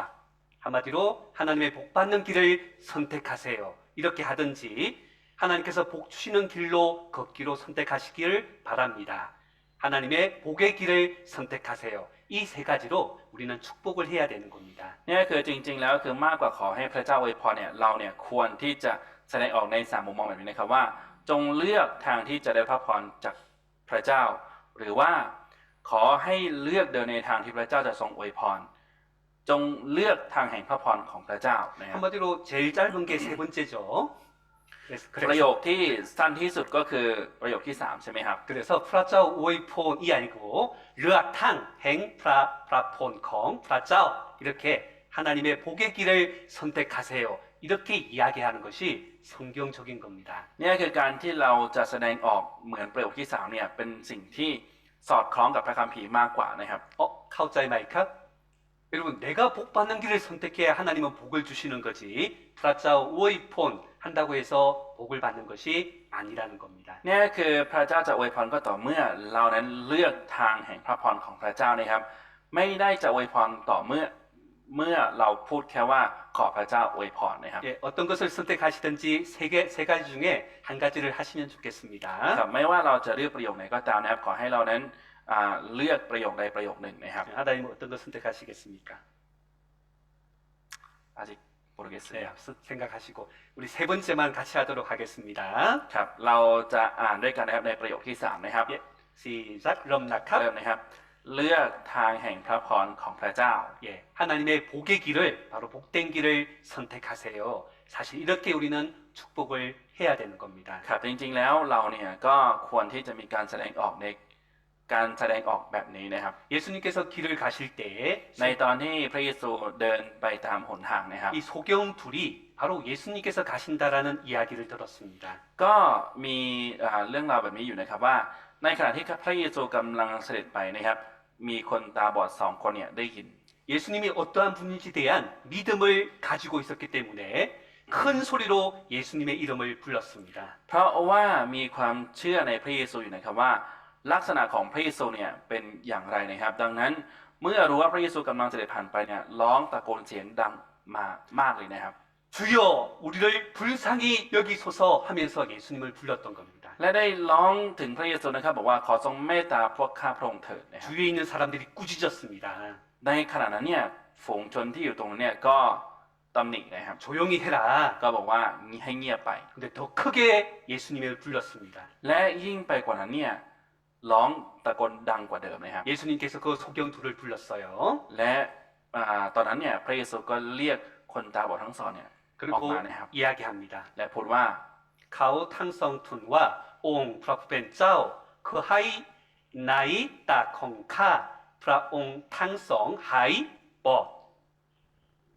한마디로 하나님의 복 받는 길을 선택하세요. 이렇게 하든지 하나님께서 복 주시는 길로 걷기로 선택하시길 바랍니다. 하나님의 복의 길을 선택하세요. 이 세 가지로 우리는 축복을 해야 되는 겁니다. นี่คือจริงๆแล้วคือมากกว่าขอให้พระเจ้าอวยพรเนี่ยเราเนี่ยควรที่จะแสดงออกใน3มุมมองแบบนี้นะครับว่า จงเลือกทางที่จะได้พระพรจากพระเจ้า หรือว่าขอให้เลือกเดินในทางที่พระเจ้าจะทรงอวยพร จงเลือกทางแห่งพระพรของพระเจ้านะครับ 한마디로 제일 짧은 게 세 번째죠. ประโยคที่สั้นที่สุดก็คือประโยคที่ 3 ใช่ไหมครับ 그래서 프라짜오 오이폰이 아니고 르악탕 행 프라폰 콩 프라짜오 이렇게 하나님의 복의 길을 선택하세요. 이렇게 이야기하는 것이 성경적인 겁니다. นี่คือการที่เราจะแสดงออกเหมือนประโยคที่ 3เนี่ยเป็นสิ่งที่สอดคล้องกับพระคัมภีร์มากกว่านะครับ 카우짜이 마이카? 여러분 내가 복 받는 길을 선택해야 하나님은 복을 주시는 거지 프라짜오 오이폰 한다고 해서 복을 받는 것이 아니라는 겁니다. นี่คือพระเจ้าจะอวยพรก็ต่อเมื่อเรานั้นเลือกทางแห่งพระพรของพระเจ้านะครับ ไม่ได้จะอวยพรต่อเมื่อเราพูดแค่ว่าขอพระเจ้าอวยพรนะครับ 예, 어떤 것을 선택하시든지 세 가지 중에 한 가지를 하시면 좋겠습니다. ครับไม่ว่าเราจะเลือกประโยคไหนก็ตามนะครับขอให้เรานั้นเลือกประโยคใดประโยคหนึ่งนะครับ 하나님은 어떤 것 선택하시겠습니까? 아직 모르겠어요. 네, 생각하시고 우리 세 번째만 같이 하도록 하겠습니다. ครับเราจะอ่านด้วยกันนะครับในประโยคที่ 3 นะครับ 시작. 럼나캅. เริ่มนะครับ เลือกทางแห่งพระพรของพระเจ้า 예, 하나님의 복의 길을 바로 복된 길을 선택하세요. 사실 이렇게 우리는 축복을 해야 되는 겁니다. ครับจริงๆแล้วเราเนี่ยก็ควรที่จะมีการแสดงออกในการแสดงออกแบบนี้นะครับ 예수님께서 길을 가실 때 ในตอนที่พระเยซูเดินไปตามหนทางนะครับ 이 소경 둘이 바로 예수님께서 가신다라는 이야기를 들었습니다. ก็มีเรื่องราวแบบนี้อยู่นะครับว่าในขณะที่พระเยซูกำลังเสด็จไปนะครับมีคนตาบอด2 คนเนี่ยได้ยิน 예수님이 어떠한 분인지 대한 믿음을 가지고 있었기 때문에 큰 소리로 예수님의 이름을 불렀습니다. เพราะว่ามีความเชื่อในพระเยซูอยู่นะครับว่าลักษณะของพระเยซูเนี่ยเป็นอย่างไรนะครับ ดังนั้นเมื่อรู้ว่าพระเยซูกำลังเสด็จผ่านไปเนี่ยร้องตะโกนเสียงดังมากเลยนะครับ 주여 우리를 불쌍히 여기소서 하면서 예수님을 불렀던 겁니다. และได้ร้องถึงพระเยซูนะครับบอกว่าขอทรงเมตตาพวกข้าพระองค์เถิดนะครับ 주위에 있는 사람들이 꾸짖었습니다. ในขณะนั้นเนี่ยฝูงชนที่อยู่ตรงนั้นเนี่ยก็ตำหนินะครับ 조용히 해라. ก็บอกว่าให้เงียบไป 근데 더 크게 예수님을 불렀습니다. และยิ่งไปกว่านั้นเนี่ยร้องตะโกนดังกว่าเดิมนะครับ 예수님께서 그 소경 둘을 불렀어요. และตอนนั้นเนี่ยพระเยซูก็เรียกคนตาบอดทั้งสองเนี่ย 그리고 억만해요. 이야기합니다. และพูดว่า 가오 탕성툰과 옹 프라푸벤 짜오 그하이 나이 따콩카 프라옹 탕성 하이 버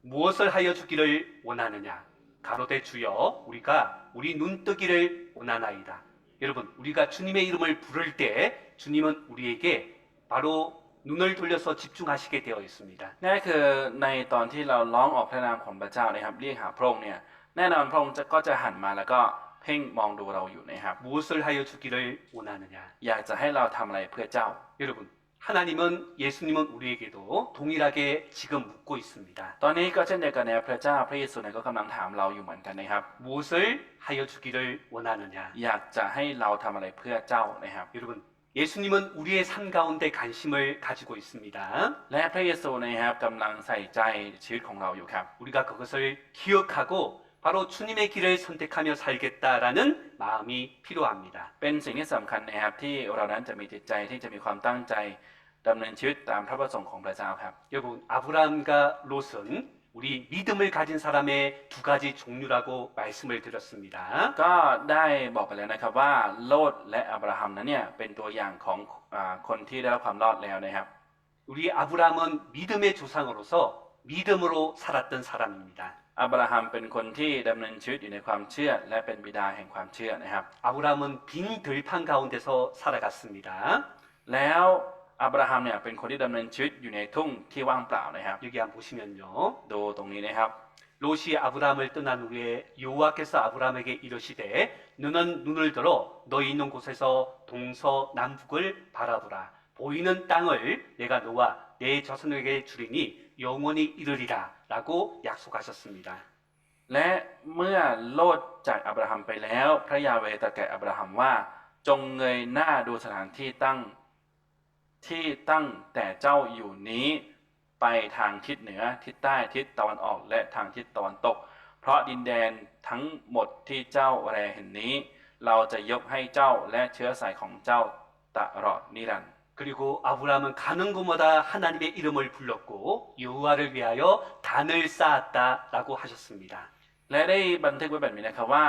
무엇을 하여 주기를 원하느냐 가로되 주여 우리가 우리 눈뜨기를 원하나이다. 여러분 우리가 주님의 이름을 부를 때 주님은 우리에게 바로 눈을 돌려서 집중하시게 되어 있습니다. นั่นคือในตอนที่เราร้องออกพระนามของพระเจ้านะครับเรียกหาพระองค์เนี่ยแน่นอนพระองค์ก็จะหันมาแล้วก็เพ่งมองดูเราอยู่นะครับ 무엇을 하여 주기를 원하느냐. อยากจะให้เราทำอะไรเพื่อเจ้า 여러분 하나님은 예수님은 우리에게도 동일하게 지금 묻고 있습니다. ตอนนี้ก็เช่นเดียวกันนะครับพระเจ้าพระเยซูเนี่ยก็กำลังถามเราอยู่เหมือนกันนะครับ 무엇을 하여 주기를 원하느냐? อยากจะให้เราทำอะไรเพื่อเจ้านะครับ 여러분, 예수님은 우리의 삶 가운데 관심을 가지고 있습니다. และพระเยซูนะครับกำลังใส่ใจชีวิตของเราอยู่ครับ 우리가 그것을 기억하고 바로 주님의 길을 선택하며 살겠다라는 마음이 필요합니다. เป็นสิ่งที่สำคัญนะครับที่เรานั้นจะมีจิตใจที่จะมีความตั้งใจดำเนินชีวิตตามพระประสงค์ของพระเจ้าครับ 여러분, 아브라함과 롯은 우리 믿음을 가진 사람의 두 가지 종류라고 말씀을 드렸습니다. ก็ได้บอกไปแล้วนะครับว่าโลดและอับราฮัมนั้นเนี่ยเป็นตัวอย่างของคนที่ได้รับความรอดแล้วนะครับ 우리 아브라함은 믿음의 조상으로서 믿음으로 살았던 사람입니다. อับราฮัมเป็นคนที่ดำเนินชีวิตอยู่ในความเชื่อและเป็นบิดาแห่งความเชื่อนะครับ 아브라함은 빈 들판 가운데서 살아갔습니다. แล้วอับราฮัมเนี่ยเป็นคนที่ดำเนินชีวิตอยู่ในทุ่งที่ว่างเปล่านะครับ 여기 한번 보시면요. ดูตรงนี้นะครับ 롯이 아브라함을 떠난 후에 여호와께서 아브라함에게 이르시되 너는 눈을 들어 너희 있는 곳에서 동서남북을 바라보라. 보이는 땅을 내가 너와 내 자손에게 주리니 영원히 이르리라 라고 약속하셨습니다. และเมื่อโลดจากอับราฮัมไปแล้วพระยาเวห์ตรัสแก่อับราฮัมว่าจงเงยหน้าดูสถานที่ตั้งแต่เจ้าอยู่นี้ไปทางทิศเหนือทิศใต้ทิศตะวันออกและทางทิศตะวันตก เพราะดินแดนทั้งหมดที่เจ้าแลเห็นนี้ เราจะยกให้เจ้าและเชื้อสายของเจ้าตลอดนิรันดร์ 그리고 아브라함은 가는 곳마다 하나님의 이름을 불렀고 여호와를 위하여 단을 쌓았다라고 하셨습니다. และได้บันทึกไว้แบบนี้นะครับว่า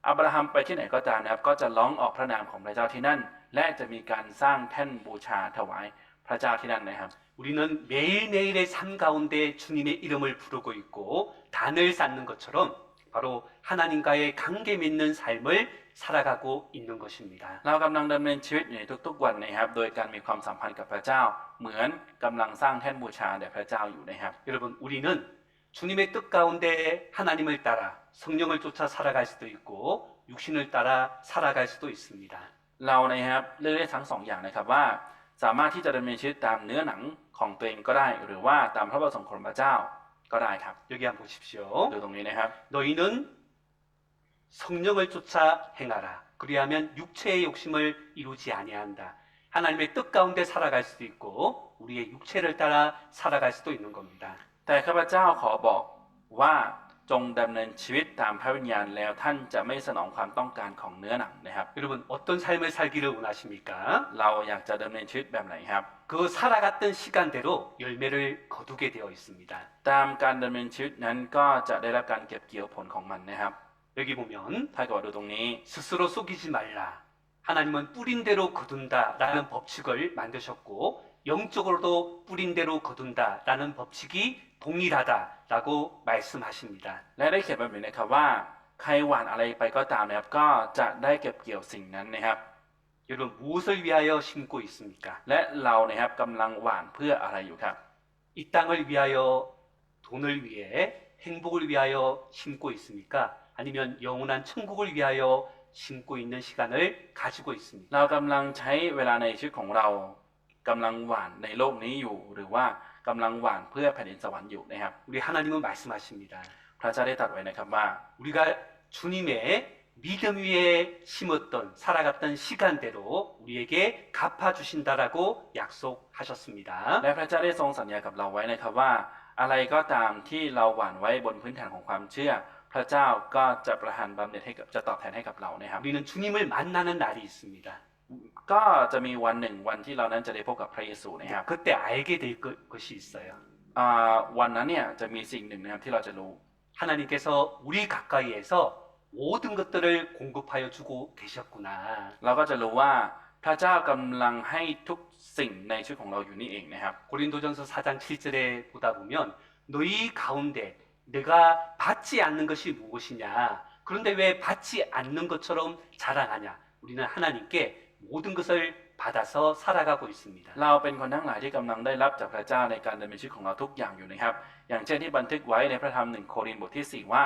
อับราฮัมไปที่ไหนก็ตามนะครับก็จะร้องออกพระนามของพระเจ้าที่นั่น และจะมีการสร้างแท่นบูชาถวายพระเจ้าที่นั่นนะครับ 우리는 매일매일의 삶 가운데 주님의 이름을 부르고 있고 단을 쌓는 것처럼 바로 하나님과의 관계 맺는 삶을 살아가고 있는 것입니다. เรากำลังดำเนินชีวิตอยู่ในทุกๆวันนะครับโดยการมีความสัมพันธ์กับพระเจ้า เหมือนกำลังสร้างแท่นบูชาแด่พระเจ้าอยู่นะครับ 여러분 우리는 주님의 뜻 가운데 하나님을 따라 성령을 쫓아 살아갈 수도 있고 육신을 따라 살아갈 수도 있습니다. เรานะครับเลือกได้ทั้งสองอย่างนะครับว่าสามารถที่จะดำเนินชีวิตตามเนื้อหนังของตัวเองก็ได้ หรือว่าตามพระประสงค์ของพระเจ้าก็ได้ครับ 여기 한번 보십시오. ดูตรงนี้นะครับ 너희는 성령을 쫓아 행하라. 그리하면 육체의 욕심을 이루지 아니한다. 하나님의 뜻 가운데 살아갈 수도 있고 우리의 육체를 따라 살아갈 수도 있는 겁니다. แต่ข้าพเจ้าขอบอกว่าจงดำเนินชีวิตตามพระวิญญาณแล้วท่านจะไม่สนองความต้องการของเนื้อหนังนะครับ 여러분 어떤 삶을 살기를 원하십니까? เราอยากจะดำเนินชีวิตแบบไหนครับ 그 살아갔던 시간대로 열매를 거두게 되어 있습니다. ตามการดำเนินชีวิตนั้นก็จะได้รับการเก็บเกี่ยวผลของมันนะครับ 여기 보면 ถ้าเกิดว่าดูตรงนี้ 스스로 속이지 말라. 하나님은 뿌린 대로 거둔다라는 법칙을 만드셨고 영적으로도 뿌린 대로 거둔다라는 법칙이 동일하다라고 말씀하십니다. และได้เขียนแบบนี้นะครับว่าใครหว่านอะไรไปก็ตามนะครับก็จะได้เก็บเกี่ยวสิ่งนั้นนะครับ 여러분 무엇을 위하여 심고 있습니까? และเรานะครับกำลังหว่านเพื่ออะไรอยู่ครับ 이 땅을 위하여 돈을 위해 행복을 위하여 심고 있습니까? 아니면 영원한 천국을 위하여 심고 있는 시간을 가지고 있습니다. เรากำลังใช้เวลาในชีวิตของเรากำลังหว่านในโลกนี้อยู่ หรือว่ากำลังหว่านเพื่อแผ่นดินสวรรค์อยู่นะครับ 우리 하나님은 말씀하십니다. พระเจ้าได้ตรัสไว้นะครับว่า 우리가 주님의 믿음 위에 심었던 살아갔던 시간대로 우리에게 갚아주신다라고 약속하셨습니다. และพระเจ้าได้ทรงสัญญากับเราไว้นะครับว่า อะไรก็ตามที่เราหว่านไว้บนพื้นฐานของความเชื่อ พระเจ้าก็จะประทานบำเหน็จให้กับจะตอบแทนให้กับเรานะครับ 우리는 주님을 만나는 날이 있습니다. ก็จะมีวันหนึ่งวันที่เรานั้นจะได้พบกับพระเยซูนะครับ 그때 알게 될 것이 있어요. วันนั้นเนี่ยจะมีสิ่งหนึ่งนะครับที่เราจะรู้ 하나님께서 우리 가까이에서 모든 것들을 공급하여 주고 계셨구나. เราก็จะรู้ว่าพระเจ้ากำลังให้ทุกสิ่งในชีวิตของเราอยู่นี่เองนะครับ 고린도전서 4장 7절에 보다 보면 너희 가운데 내가 받지 않는 것이 무엇이냐. 그런데 왜 받지 않는 것처럼 자랑하냐. 우리는 하나님께 모든 것을 받아서 살아가고 있습니다. เราเป็นคนทั้งหลายที่กำลังได้รับจากพระเจ้าในการดำเนินชีวิตของเราทุกอย่างอยู่นะครับ อย่างเช่นที่บันทึกไว้ในพระธรรม1 โครินธ์บทที่ 4 ว่า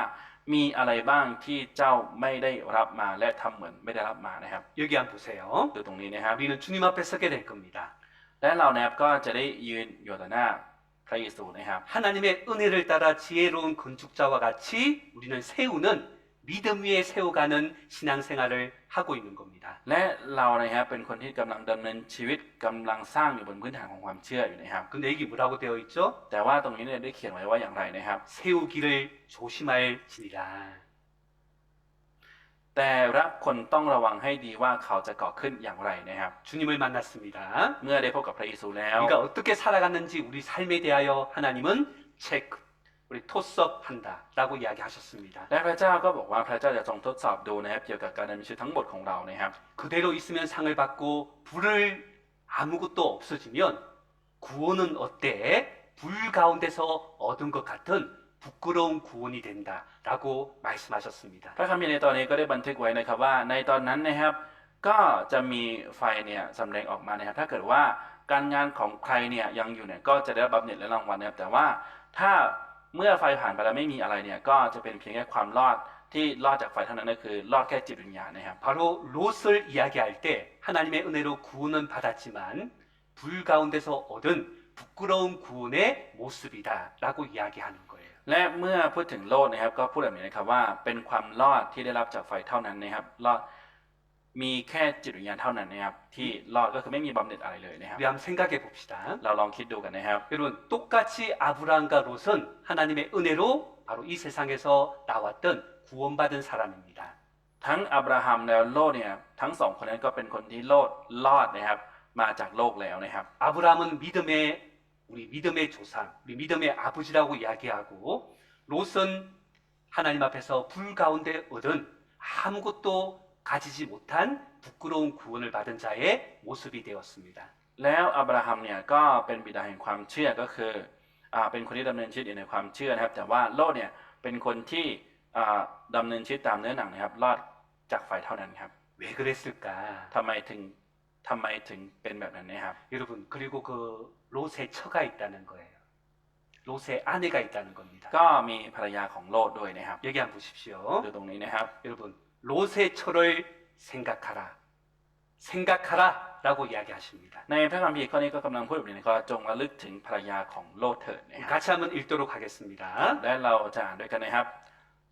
มีอะไรบ้างที่เจ้าไม่ได้รับมาและทำเหมือนไม่ได้รับมานะครับ 여기 한번 보세요. ดูตรงนี้นะครับ 우리는 주님 앞에 서게 될 겁니다. และเรานะครับก็จะได้ยืนอยู่ต่อหน้าพระเยซูนะครับ 하나님의 은혜를 따라 지혜로운 건축자와 같이 우리는 세우는 믿음 위에 세워가는 신앙생활을 하고 있는 겁니다. และเรานะครับเป็นคนที่กำลังดำเนินชีวิตกำลังสร้างอยู่บนพื้นฐานของความเชื่ออยู่นะครับ 근데 여기 뭐라고 되어 있죠? แต่ว่าตรงนี้เนี่ยได้เขียนไว้ว่าอย่างไรนะครับ 세우기를 조심할지니라. แต่ละคนต้องระวังให้ดีว่าเขาจะก่อขึ้นอย่างไรนะครับ 주님을 만났습니다. เมื่อได้พบกับพระเยซูแล้ว 우리가 어떻게 살아갔는지 우리 삶에 대하여 하나님은 체크, 우리 토스업한다라고 이야기하셨습니다. และพระเจ้าก็บอกว่าพระเจ้าจะทรงทดสอบดูนะครับเกี่ยวกับการดำเนินชีวิตทั้งหมดของเรานะครับ 그대로 있으면 상을 받고 불을 아무것도 없어지면 구원은 어때? 불 가운데서 얻은 것 같은 부끄러운 구원이 된다라고 말씀하셨습니다. พระคัมภีร์ในตอนนี้ก็ได้บันทึกไว้นะครับว่าในตอนนั้นนะครับก็จะมีไฟเนี่ยสำแดงออกมานะครับถ้าเกิดว่าการงานของใครเนี่ยยังอยู่เนี่ยก็จะได้รับบำเหน็จและรางวัลนะครับแต่ว่าถ้าเมื่อไฟผ่านไปแล้วไม่มีอะไรเนี่ยก็จะเป็นเพียงแค่ความรอดที่รอดจากไฟเท่านั้นก็คือรอดแค่จิตวิญญาณนะครับ 바로 롯을 이야기할 때 하나님의 은혜로 구원은 받았지만 불 가운데서 얻은 부끄러운 구원의 모습이다라고 이야기하는 거예요. และเมื่อพูดถึงโลดนะครับก็พูดแบบนี้นะครับว่าเป็นความรอดที่ได้รับจากไฟเท่านั้นนะครับรอดมีแค่จิตวิญญาณเท่านั้นนะครับที่รอดก็คือไม่มีบำเหน็จอะไรเลยนะครับ 우리 한번 생각해 봅시다. เราลองคิดดูกันนะครับ 여러분 똑같이 아브라함과 롯은 하나님의 은혜로 바로 이 세상에서 나왔던 구원받은 사람입니다. ทั้งอับราฮัมและโลดเนี่ยทั้งสองคนนั้นก็เป็นคนที่รอดนะครับมาจากโลกแล้วนะครับ 아브라함은 우리 믿음의 조상, 우리 믿음의 아버지라고 이야기하고 롯은 하나님 앞에서 불 가운데 얻은 아무것도 가지지 못한 부끄러운 구원을 받은 자의 모습이 되었습니다. แล้วอับราฮัมเนี่ยก็เป็นบิดาแห่งความเชื่อก็คือเป็นคนที่ดำเนินชีวิตอยู่ในความเชื่อนะครับแต่ว่าโลดเนี่ยเป็นคนที่ดำเนินชีวิตตามเนื้อหนังนะครับรอดจากไฟเท่านั้นครับ 왜 그랬을까? ทำไมถึงเป็นแบบนั้นนะครับ 여러분 그리고 그 롯의 처가 있다는 거예요. 롯의 아내가 있다는 겁니다. ก็มีภรรยาของโลดด้วยนะครับ 여기 한번 보십시오. ดูตรงนี้นะครับ 여러분 롯의 처를 생각하라. 생각하라라고 이야기하십니다. ในพระคัมภีร์ข้อนี้ก็กำลังพูดแบบนี้นะครับจงระลึกถึงภรรยาของโลดเถิดนะครับ 같이 한번 읽도록 하겠습니다. และเราจะอ่านด้วยกันนะครับ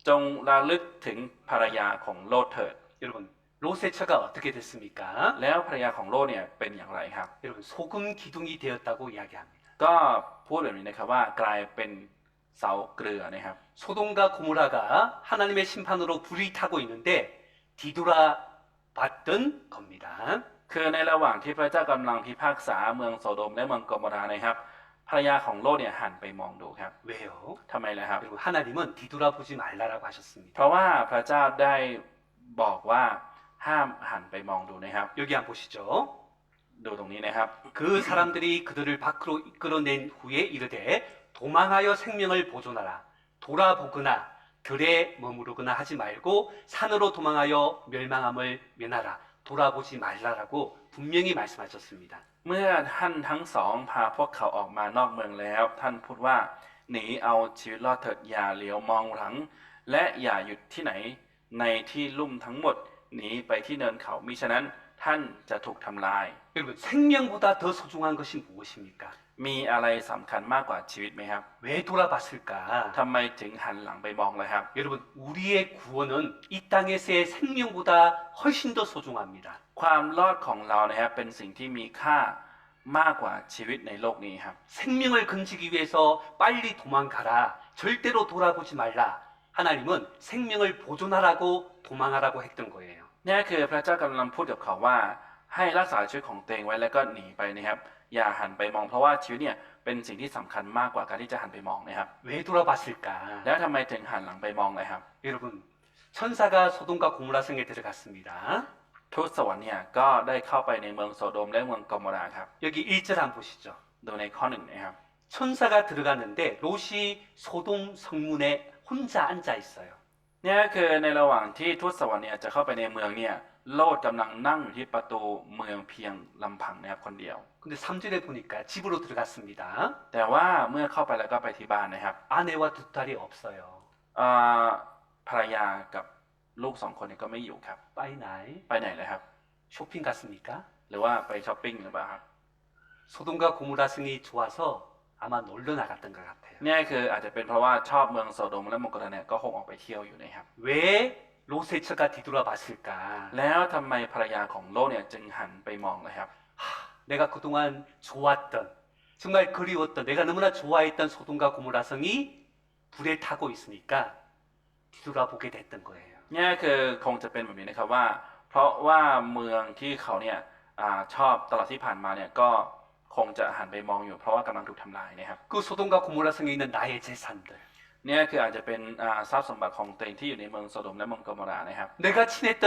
จงระลึกถึงภรรยาของโลดเถิด 여러분 롯의 처가 어떻게 됐습니까? แล้วภรรยาของโลดเนี่ยเป็นอย่างไรครับ 여러분 소금 기둥이 되었다고 이야기합니다. ก็พูดแบบนี้นะครับว่ากลายเป็นเสาเกลือนะครับ 소돔과 고모라가 하나님의 심판으로 불이 타고 있는데 뒤돌아 봤던 겁니다. คือในระหว่างที่พระเจ้ากำลังพิพากษาเมืองโสโดมและเมืองกอโมรานะครับภรรยาของโลดเนี่ยหันไปมองดูครับ 왜요? ทำไมล่ะครับ 여러분 하나님은 뒤돌아보지 말라라고 하셨습니다. เพราะว่าพระเจ้าได้บอกว่าห้ามหันไปมองดูนะครับ 여기 한번 보시죠. ดูตรงนี้นะครับ 그 사람들이 그들을 밖으로 이끌어낸 후에 이르되 도망하여 생명을 보존하라. 돌아보거나 들에 머무르거나 하지 말고 산으로 도망하여 멸망함을 면하라. 돌아보지 말라라고 분명히 말씀하셨습니다. เมื่อท่านทั้งสองพาพวกเขาออกมานอกเมืองแล้ว ท่านพูดว่าหนีเอาชีวิตรอดเถิดอย่าเหลียวมองหลัง และอย่าหยุดที่ไหนในที่ลุ่มทั้งหมดหนีไปที่เนินเขามิฉะนั้นท่านจะถูกทำลาย 여러분 생명보다 더 소중한 것이 무엇입니까? มีอะไรสำคัญมากกว่าชีวิตไหมครับ 왜 돌아봤을까? ทำไมถึงหันหลังไปมองเลยครับ 여러분 우리의 구원은 이 땅에서의 생명보다 훨씬 더 소중합니다. ความรอดของเรานะครับเป็นสิ่งที่มีค่ามากกว่าชีวิตในโลกนี้ครับ 생명을 건지기 위해서 빨리 도망가라. 절대로 돌아보지 말라. 하나님은 생명을 보존하라고 도망하라고 했던 거예요. นี่คือพระเจ้ากำลังพูดกับเขาว่าให้รักษาชีวิตของตัวเองไว้แล้วก็หนีไปนะครับอย่าหันไปมองเพราะว่าชีวิตเนี่ยเป็นสิ่งที่สำคัญมากกว่าการที่จะหันไปมองนะครับ 왜 돌아봤을까? แล้วทำไมถึงหันหลังไปมองเลยครับ 여러분 천사가 소돔과 고모라 성에 들어갔습니다. ทูตสวรรค์เนี่ยก็ได้เข้าไปในเมืองโสโดมและเมืองกอโมราครับ 여기 1절 한번 보시죠. ดูในข้อหนึ่งนะครับ 천사가 들어갔는데 롯이 소돔 성문에 혼자 앉아 있어요. เนี่ยคือในระหว่างที่ทูตสวรรค์เนี่ยจะเข้าไปในเมืองเนี่ยโลดกำลังนั่งอยู่ที่ประตูเมืองเพียงลำพังนะครับคนเดียว 근데 3절에 보니까 집으로 들어갔습니다. แต่ว่าเมื่อเข้าไปแล้วก็ไปที่บ้านนะครับ 아내와 두 딸이 없어요. ภรรยากับลูกสองคนนี้ก็ไม่อยู่ครับ 빠이나이 ไปไหนเลยครับ 쇼핑 갔습니까? หรือว่าไปช้อปปิ้งหรือเปล่าครับ 소돔과 고모라 성이 좋아서 아마 놀러 나갔던 것 같아요. เนี่ยคืออาจจะเป็นเพราะว่าชอบเมืองโซโดมและโมกราเนี่ยก็คงออกไปเที่ยวอยู่นะครับ 왜 롯의 처가 뒤돌아봤을까? แล้วทำไมภรรยาของโลกเนี่ยจึงหันไปมองนะครับ 내가 그동안 좋았던 정말 그리웠던 내가 너무나 좋아했던 소돔과 고모라 성이 불에 타고 있으니까 뒤돌아보게 됐던 거예요. เนี่ยคือคงจะเป็นแบบนี้นะครับว่า เพราะว่าเมืองที่เขาเนี่ยชอบตลอดที่ผ่านมาเนี่ยก็คงจะหันไปมองอยู่เพราะว่ากำลังถูกทำลายนะครับ 그 소돔과 고모라 성에 있는 나의 재산들 เนี่ยคืออาจจะเป็นทรัพย์สมบัติของตัวเองที่อยู่ในเมืองโซโดมและเมืองโกโมรานะครับ 내가 친했던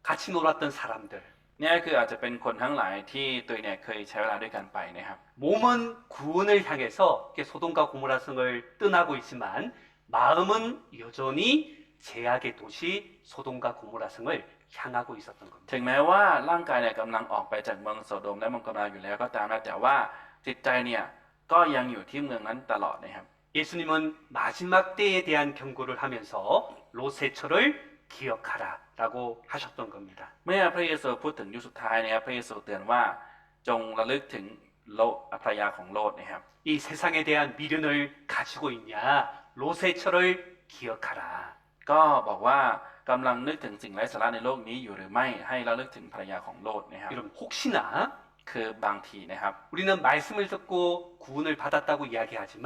같이 놀았던 사람들 เนี่ยคืออาจจะเป็นคนทั้งหลายที่ตัวเองเนี่ยเคยใช้เวลาด้วยกันไปนะครับ 몸은 구원을 향해서 이렇게 소돔과 고모라 성을 떠나고 있지만 마음은 여전히 제약의 도시 소돔과 고모라 성을 향하고 있었던 겁니다. ถึงแม้ว่าร่างกายเนี่ยกำลังออกไปจากเมืองโซโดมและเมืองโกโมราอยู่แล้วก็ตามนะแต่ว่าจิตใจเนี่ยก็ยังอยู่ที่เมืองนั้นตลอดนะครับ 예수님은 마지막 때에 대한 경고를 하면서 롯의 처를 기억하라라고 하셨던 겁니다. เมื่อพระเยซูพูดถึงยุคสุดท้ายนะครับพระเยซูเตือนว่าจงระลึกถึงโลดภรรยาของโลดนะครับ 이 세상에 대한 미련을 가지고 있냐? 롯의 처를 기억하라. ก็บอกว่ากำลังนึกถึงสิ่งไร้สาระในโลกนี้อยู่หรือไม่ให้ระลึกถึงภรรยาของโลดนะครับ 여러분 혹시나 คือบางทีนะครับ 우리는 말씀을 듣고 구원을 받았다고 이야기하지만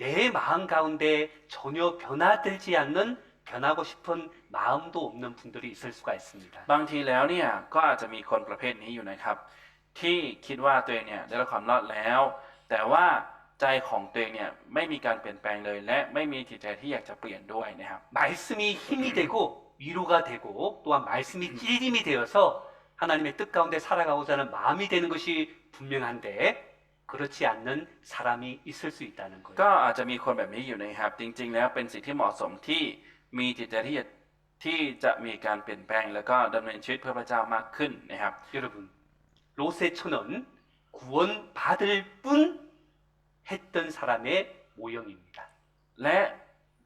내 마음 가운데 전혀 변화되지 않는 변하고 싶은 마음도 없는 분들이 있을 수가 있습니다. บางทีแล้วเนี่ยก็อาจจะมีคนประเภทนี้อยู่นะครับ ที่คิดว่าตัวเองเนี่ยได้รับความรอดแล้ว แต่ว่าใจของตัวเองเนี่ยไม่มีการเปลี่ยนแปลงเลย และไม่มีจิตใจที่อยากจะเปลี่ยนด้วยนะครับ 말씀이 힘이 되고 위로가 되고 또한 말씀이 찔림이 되어서 하나님의 뜻 가운데 살아가고자 하는 마음이 되는 것이 분명한데 그렇지 않는 사람이 있을 수 있다는 거예요. ก็อาจจะมีคนแบบนี้อยู่นะครับ จริง ๆ แล้วเป็นสิ่งที่เหมาะสมที่มีจิตใจที่จะมีการเปลี่ยนแปลงแล้วก็ดำเนินชีวิตเพื่อพระเจ้ามากขึ้นนะครับ 여러분 롯의 처는 구원받을 뿐 했던 사람의 모형입니다. และ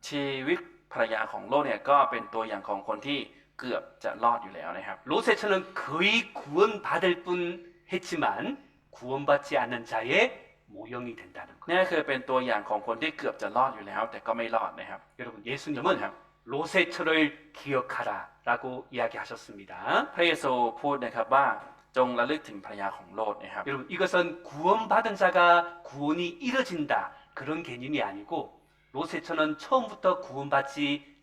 ชีวิตภรรยาของโลกเนี่ยก็เป็นตัวอย่างของคนที่เกือบจะรอดอยู่แล้วนะครับ 롯의 처는 거의 구원받을 뿐 했지만 구원받지 않는 자의 모형이 된다는 거예요. นี่คือเป็นตัวอย่างของคนที่เกือบจะรอดอยู่แล้ว แต่ก็ไม่รอดนะครับ 여러분 ทุกคน 예수님은 ครับ 롯의 처를 기억하라라고 이야기하셨습니다. พระเยซูพูดนะครับว่าจงระลึกถึงภรรยาของโลดนะครับ 여러분 이것은 구원받은 자가 구원이 이뤄진다 그런 개념이 아니고 롯의 처는 처음부터 구원받지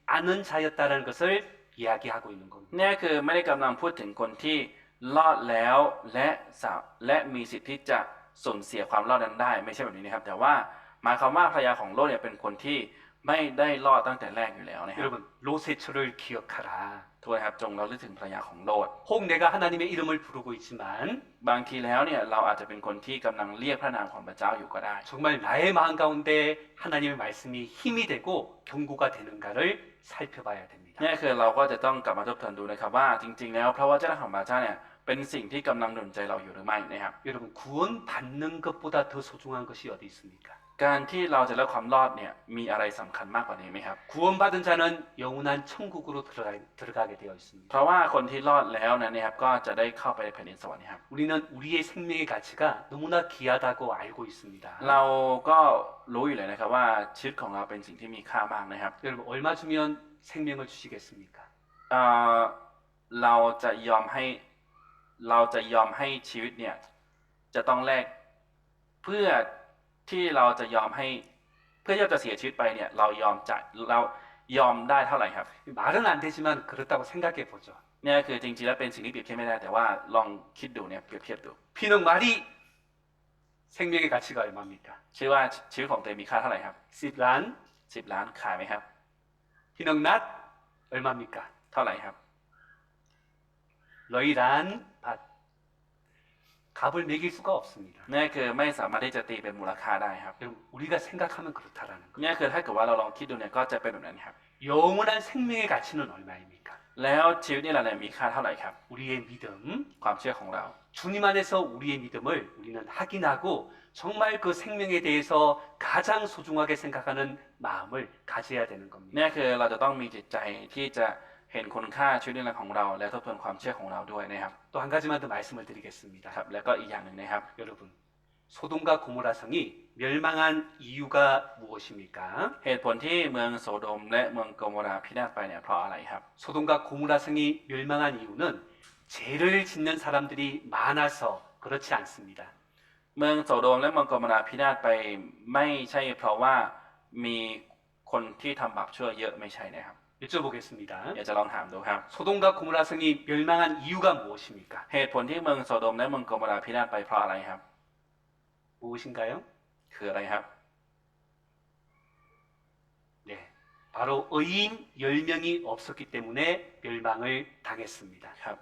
않은 자였다는 것을 이야기하고 있는 겁니다. นี่คือไม่ได้กำลังพูดถึงคนที่รอดแล้วและมีสิทธิ์ที่จะสูญเสียความรอดนั้นได้ไม่ใช่แบบนี้นะครับ แต่ว่าหมายความว่าภรรยาของโลดเนี่ยเป็นคนที่ไม่ได้รอดตั้งแต่แรกอยู่แล้วนะครับ 여러분 롯의 처를 기억하라. ทุกคนครับจงระลึกถึงภรรยาของโลด 혹 내가 하나님의 이름을 부르고 있지만 บางทีแล้วเนี่ยเราอาจจะเป็นคนที่กำลังเรียกพระนามของพระเจ้าอยู่ก็ได้ 정말 나의 마음 가운데 하나님의 말씀이 힘이 되고 경고가 되는가를 살펴봐야 됩니다. นี่คือเราก็จะต้องกลับมาทบทวนดูนะครับว่าจริง ๆ แล้วพระวจนะของพระเจ้าเนี่ยเป็นสิ่งที่กำลังหนุนใจเราอยู่หรือไม่นะครับ 여러분 구원받는 것보다 더 소중한 것이 어디 있습니까? การที่เราจะได้ความรอดเนี่ยมีอะไรสำคัญมากกว่านี้ไหมครับ 구원받은 자는 영원한 천국으로 들어가게 되어 있습니다. เพราะว่าคนที่รอดแล้วนะครับก็จะได้เข้าไปในแผ่นดินสวรรค์ครับ 우리는 우리의 생명의 가치가 너무나 귀하다고 알고 있습니다. เราก็รู้อยู่เลยนะครับว่าชีวิตของเราเป็นสิ่งที่มีค่ามากนะครับ 여러분 얼마 주면 생명을 주시겠습니까? เราจะยอมให้ชีวิตเนี่ยจะต้องแลกเพื่อที่เราจะยอมให้เพื่อที่เราจะเสียชีวิตไปเนี่ยเรายอมได้เท่าไหร่ครับ 말은 안 되지만 그렇다고 생각해 보죠. เนี่ยคือจริงๆแล้วเป็นสิ่งที่เปรียบเทียบไม่ได้แต่ว่าลองคิดดูเนี่ยเปรียบเทียบดู 피는 말이 생명의 가치가 얼마입니까? ชื่อว่าชีวิตของตัวเองมีค่าเท่าไหร่ครับ 10란 10 ล้านขายไหมครับ 피는 낫 얼마입니까? เท่าไหร่ครับ 러이란 밭 값을 매길 수가 없습니다. เนี่ยคือไม่สามารถที่จะตีเป็นมูลค่าได้ครับ 여러분 우리가 생각하면 그렇다라는 거. เนี่ยคือถ้าเกิดว่าเราลองคิดดูเนี่ยก็จะเป็นแบบนั้นครับ 영원한 생명의 가치는 얼마입니까? แล้วชีวิตนี่แหละเนี่ยมีค่าเท่าไหร่ครับ 우리의 믿음, ความเชื่อของเรา 주님 안에서 우리의 믿음을 우리는 확인하고 정말 그 생명에 대해서 가장 소중하게 생각하는 마음을 가져야 되는 겁니다. เนี่ยคือเราจะต้องมีจิตใจที่จะเห็นคุณค่าชีวิตนิรันดร์ของเราและทบทวนความเชื่อของเราด้วยนะครับ 또 한 가지만 더 말씀을 드리겠습니다. ครับแล้วก็อีกอย่างหนึ่งนะครับ 여러분 소돔과 고모라 성이 멸망한 이유가 무엇입니까? เหตุผลที่เมืองโสโดมและเมืองโกโมราพินาศไปเนี่ยเพราะอะไรครับ 소돔과 고모라 성이 멸망한 이유는 죄를 짓는 사람들이 많아서 그렇지 않습니다. เมืองโสโดมและเมืองโกโมราพินาศไปไม่ใช่เพราะว่ามีคนที่ทำบาปชั่วเยอะไม่ใช่นะครับ 여쭤보겠습니다. อยากจะลองถามดูครับ 소돔과 고모라 성이 멸망한 이유가 무엇입니까? เหตุผลที่เมืองโสโดมและเมืองโกโมราพินาศไปเพราะอะไรครับ 무엇인가요? คืออะไรครับ 네, 바로 의인 10명이 없었기 때문에 멸망을 당했습니다. ครับ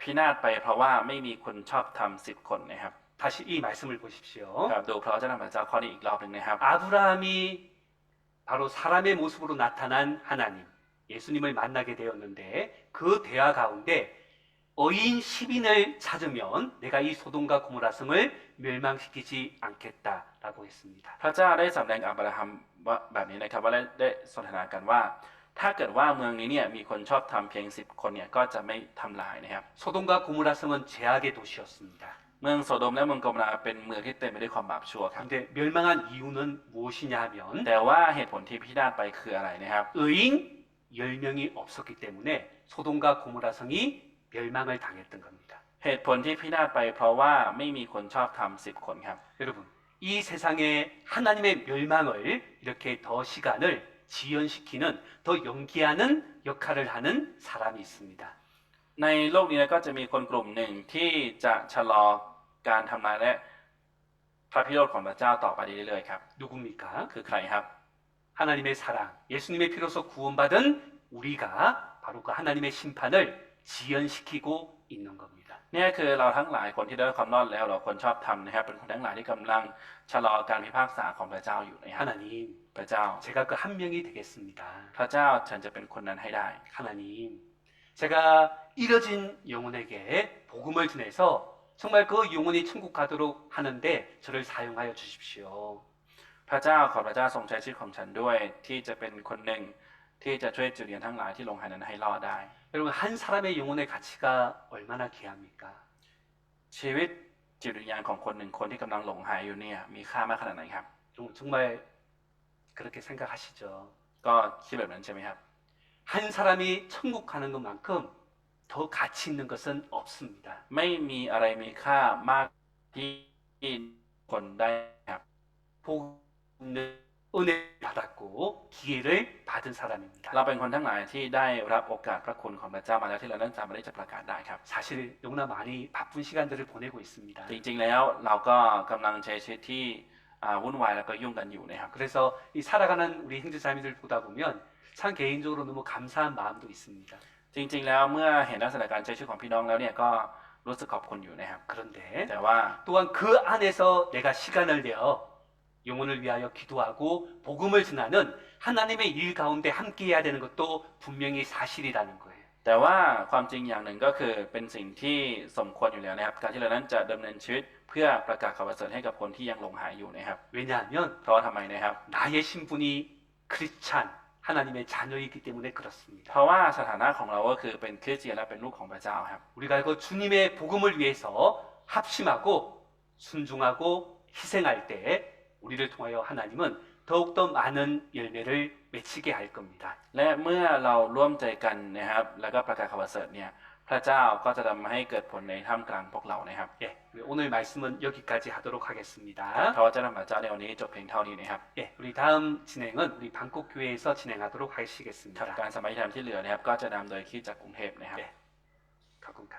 พินาศไปเพราะว่าไม่มีคนชอบทำ10 คนนะครับ 다시 이 말씀을 보십시오. ครับดูเพราะเจ้าหน้าพระเจ้าข้อนี้อีกรอบหนึ่งนะครับ 아브라함이 바로 사람의 모습으로 나타난 하나님, 예수님을 만나게 되었는데 그 대화 가운데 의인 10인을 찾으면 내가 이 소돔과 고모라 성을 멸망시키지 않겠다라고 했습니다. พระเจ้าได้สำแดงอับราฮัมว่าแบบนี้นะครับว่าได้สนทนากันว่า ถ้าเกิดว่าเมืองนี้เนี่ยมีคนชอบทำเพียง10 คนเนี่ยก็จะไม่ทำลายนะครับ 소돔과 고모라 성은 죄악의 도시였습니다. เมืองโสโดมและเมืองโกโมราเป็นเมืองที่เต็มไปด้วยความบาปชั่วครับ 근데 멸망한 이유는 무엇이냐 하면 แต่ว่าเหตุผลที่พินาศไปคืออะไรนะครับ 의인 10명이 없었기 때문에 소돔과 고모라 성이 멸망을 당했던 겁니다. เหตุผลที่พินาศไปเพราะว่าไม่มีคนชอบทำ10 คนครับ 여러분, 이 세상에 하나님의 멸망을 이렇게 더 시간을 지연시키는, 더 연기하는 역할을 하는 사람이 있습니다. ในโลกนี้ก็จะมีคนกลุ่มหนึ่งที่จะชะลอการทำลายและพระพิโรธของพระเจ้าต่อไปเรื่อยๆครับ 누굽니까? คือใครครับ 하나님의 사랑, 예수님의 피로서 구원받은 우리가 바로 그 하나님의 심판을 지연시키고 있는 겁니다. เนี่ยคือเราทั้งหลายคนที่ได้รับความรอดแล้วเราคนชอบทำนะครับเป็นคนทั้งหลายที่กำลังชะลอการพิพากษาของพระเจ้าอยู่นะครับ 하나님, พระเจ้า 제가 그 한 명이 되겠습니다. พระเจ้าฉันจะเป็นคนนั้นให้ได้ 하나님, 제가 잃어진 영혼에게 복음을 전해서 정말 그 영혼이 천국 가도록 하는데 저를 사용하여 주십시오. พระเจ้าขอพระเจ้าทรงใช้ชีวิตของฉันด้วย ที่จะเป็นคนหนึ่งที่จะช่วยจุดเรียนทั้งหลายที่ลงหายนั้นให้รอดได้ 여러분, 한 사람의 영혼의 가치가 얼마나 귀합니까? ชีวิตจิตวิญญาณของคนหนึ่งคนที่กำลังหลงหายอยู่เนี่ยมีค่ามากขนาดไหนครับ 여러분, 정말 그렇게 생각하시죠? ก็คิดแบบนั้นใช่ไหมครับ 한 사람이 천국 가는 것만큼 더 가치 있는 것은 없습니다. ไม่มีอะไรมีค่ามากที่คนได้ครับ 복음을 은혜 받았고 기회를 받은 사람입니다. เราเป็นคนทั้งหลายที่ได้รับโอกาสพระคุณของพระเจ้ามาแล้วที่เรานั้นสามารถที่จะประกาศได้ครับ 사실 너무나 많이 바쁜 시간들을 보내고 있습니다. จริงๆแล้วเราก็กำลังใช้ชีวิตที่วุ่นวายแล้วก็ยุ่งกันอยู่นะครับ 그래서 이 살아가는 우리 형제자매들 보다 보면 참 개인적으로 너무 감사한 마음도 있습니다. จริงๆแล้วเมื่อเห็นลักษณะการใช้ชีวิตของพี่น้องแล้วเนี่ยก็รู้สึกขอบคุณอยู่นะครับ 그런데 แต่ว่า 또한 그 안에서 내가 시간을 내어 영혼을 위하여 기도하고 복음을 전하는 하나님의 일 가운데 함께해야 되는 것도 분명히 사실이라는 거예요. แต่ว่าความจริงอย่างหนึ่งก็คือเป็นสิ่งที่สมควรอยู่แล้วนะครับการที่เรานั้นจะดำเนินชีวิตเพื่อประกาศข่าวประเสริฐให้กับคนที่ยังหลงหายอยู่นะครับ 왜냐하면 เพราะว่าทำไมนะครับ 나의 신분이 크리스찬 하나님의 자녀이기 때문에 그렇습니다. เพราะว่าสถานะของเราก็คือเป็นคริสเตียนและเป็นลูกของพระเจ้าครับ 우리가 그 주님의 복음을 위해서 합심하고 순종하고 희생할 때 우리를 통하여 하나님은 더욱더 많은 열매를 맺히게 할 겁니다. และเมื่อเราร่วมใจกันนะครับแล้วก็ประกาศข่าวประเสริฐเนี่ยพระเจ้าก็จะทำให้เกิดผลในท่ามกลางพวกเรานะครับ 예, 오늘 말씀은 여기까지 하도록 하겠습니다. เพราะว่าเจ้าหน้าพระเจ้าในวันนี้จบเพียงเท่านี้นะครับ 예, 우리 다음 진행은 우리 방콕교회에서 진행하도록 ครับ 하시겠습니다. การสมัยธรรมที่เหลือนะครับก็จะนำโดยคริสตจักรกรุงเทพนะครับ 가끔캅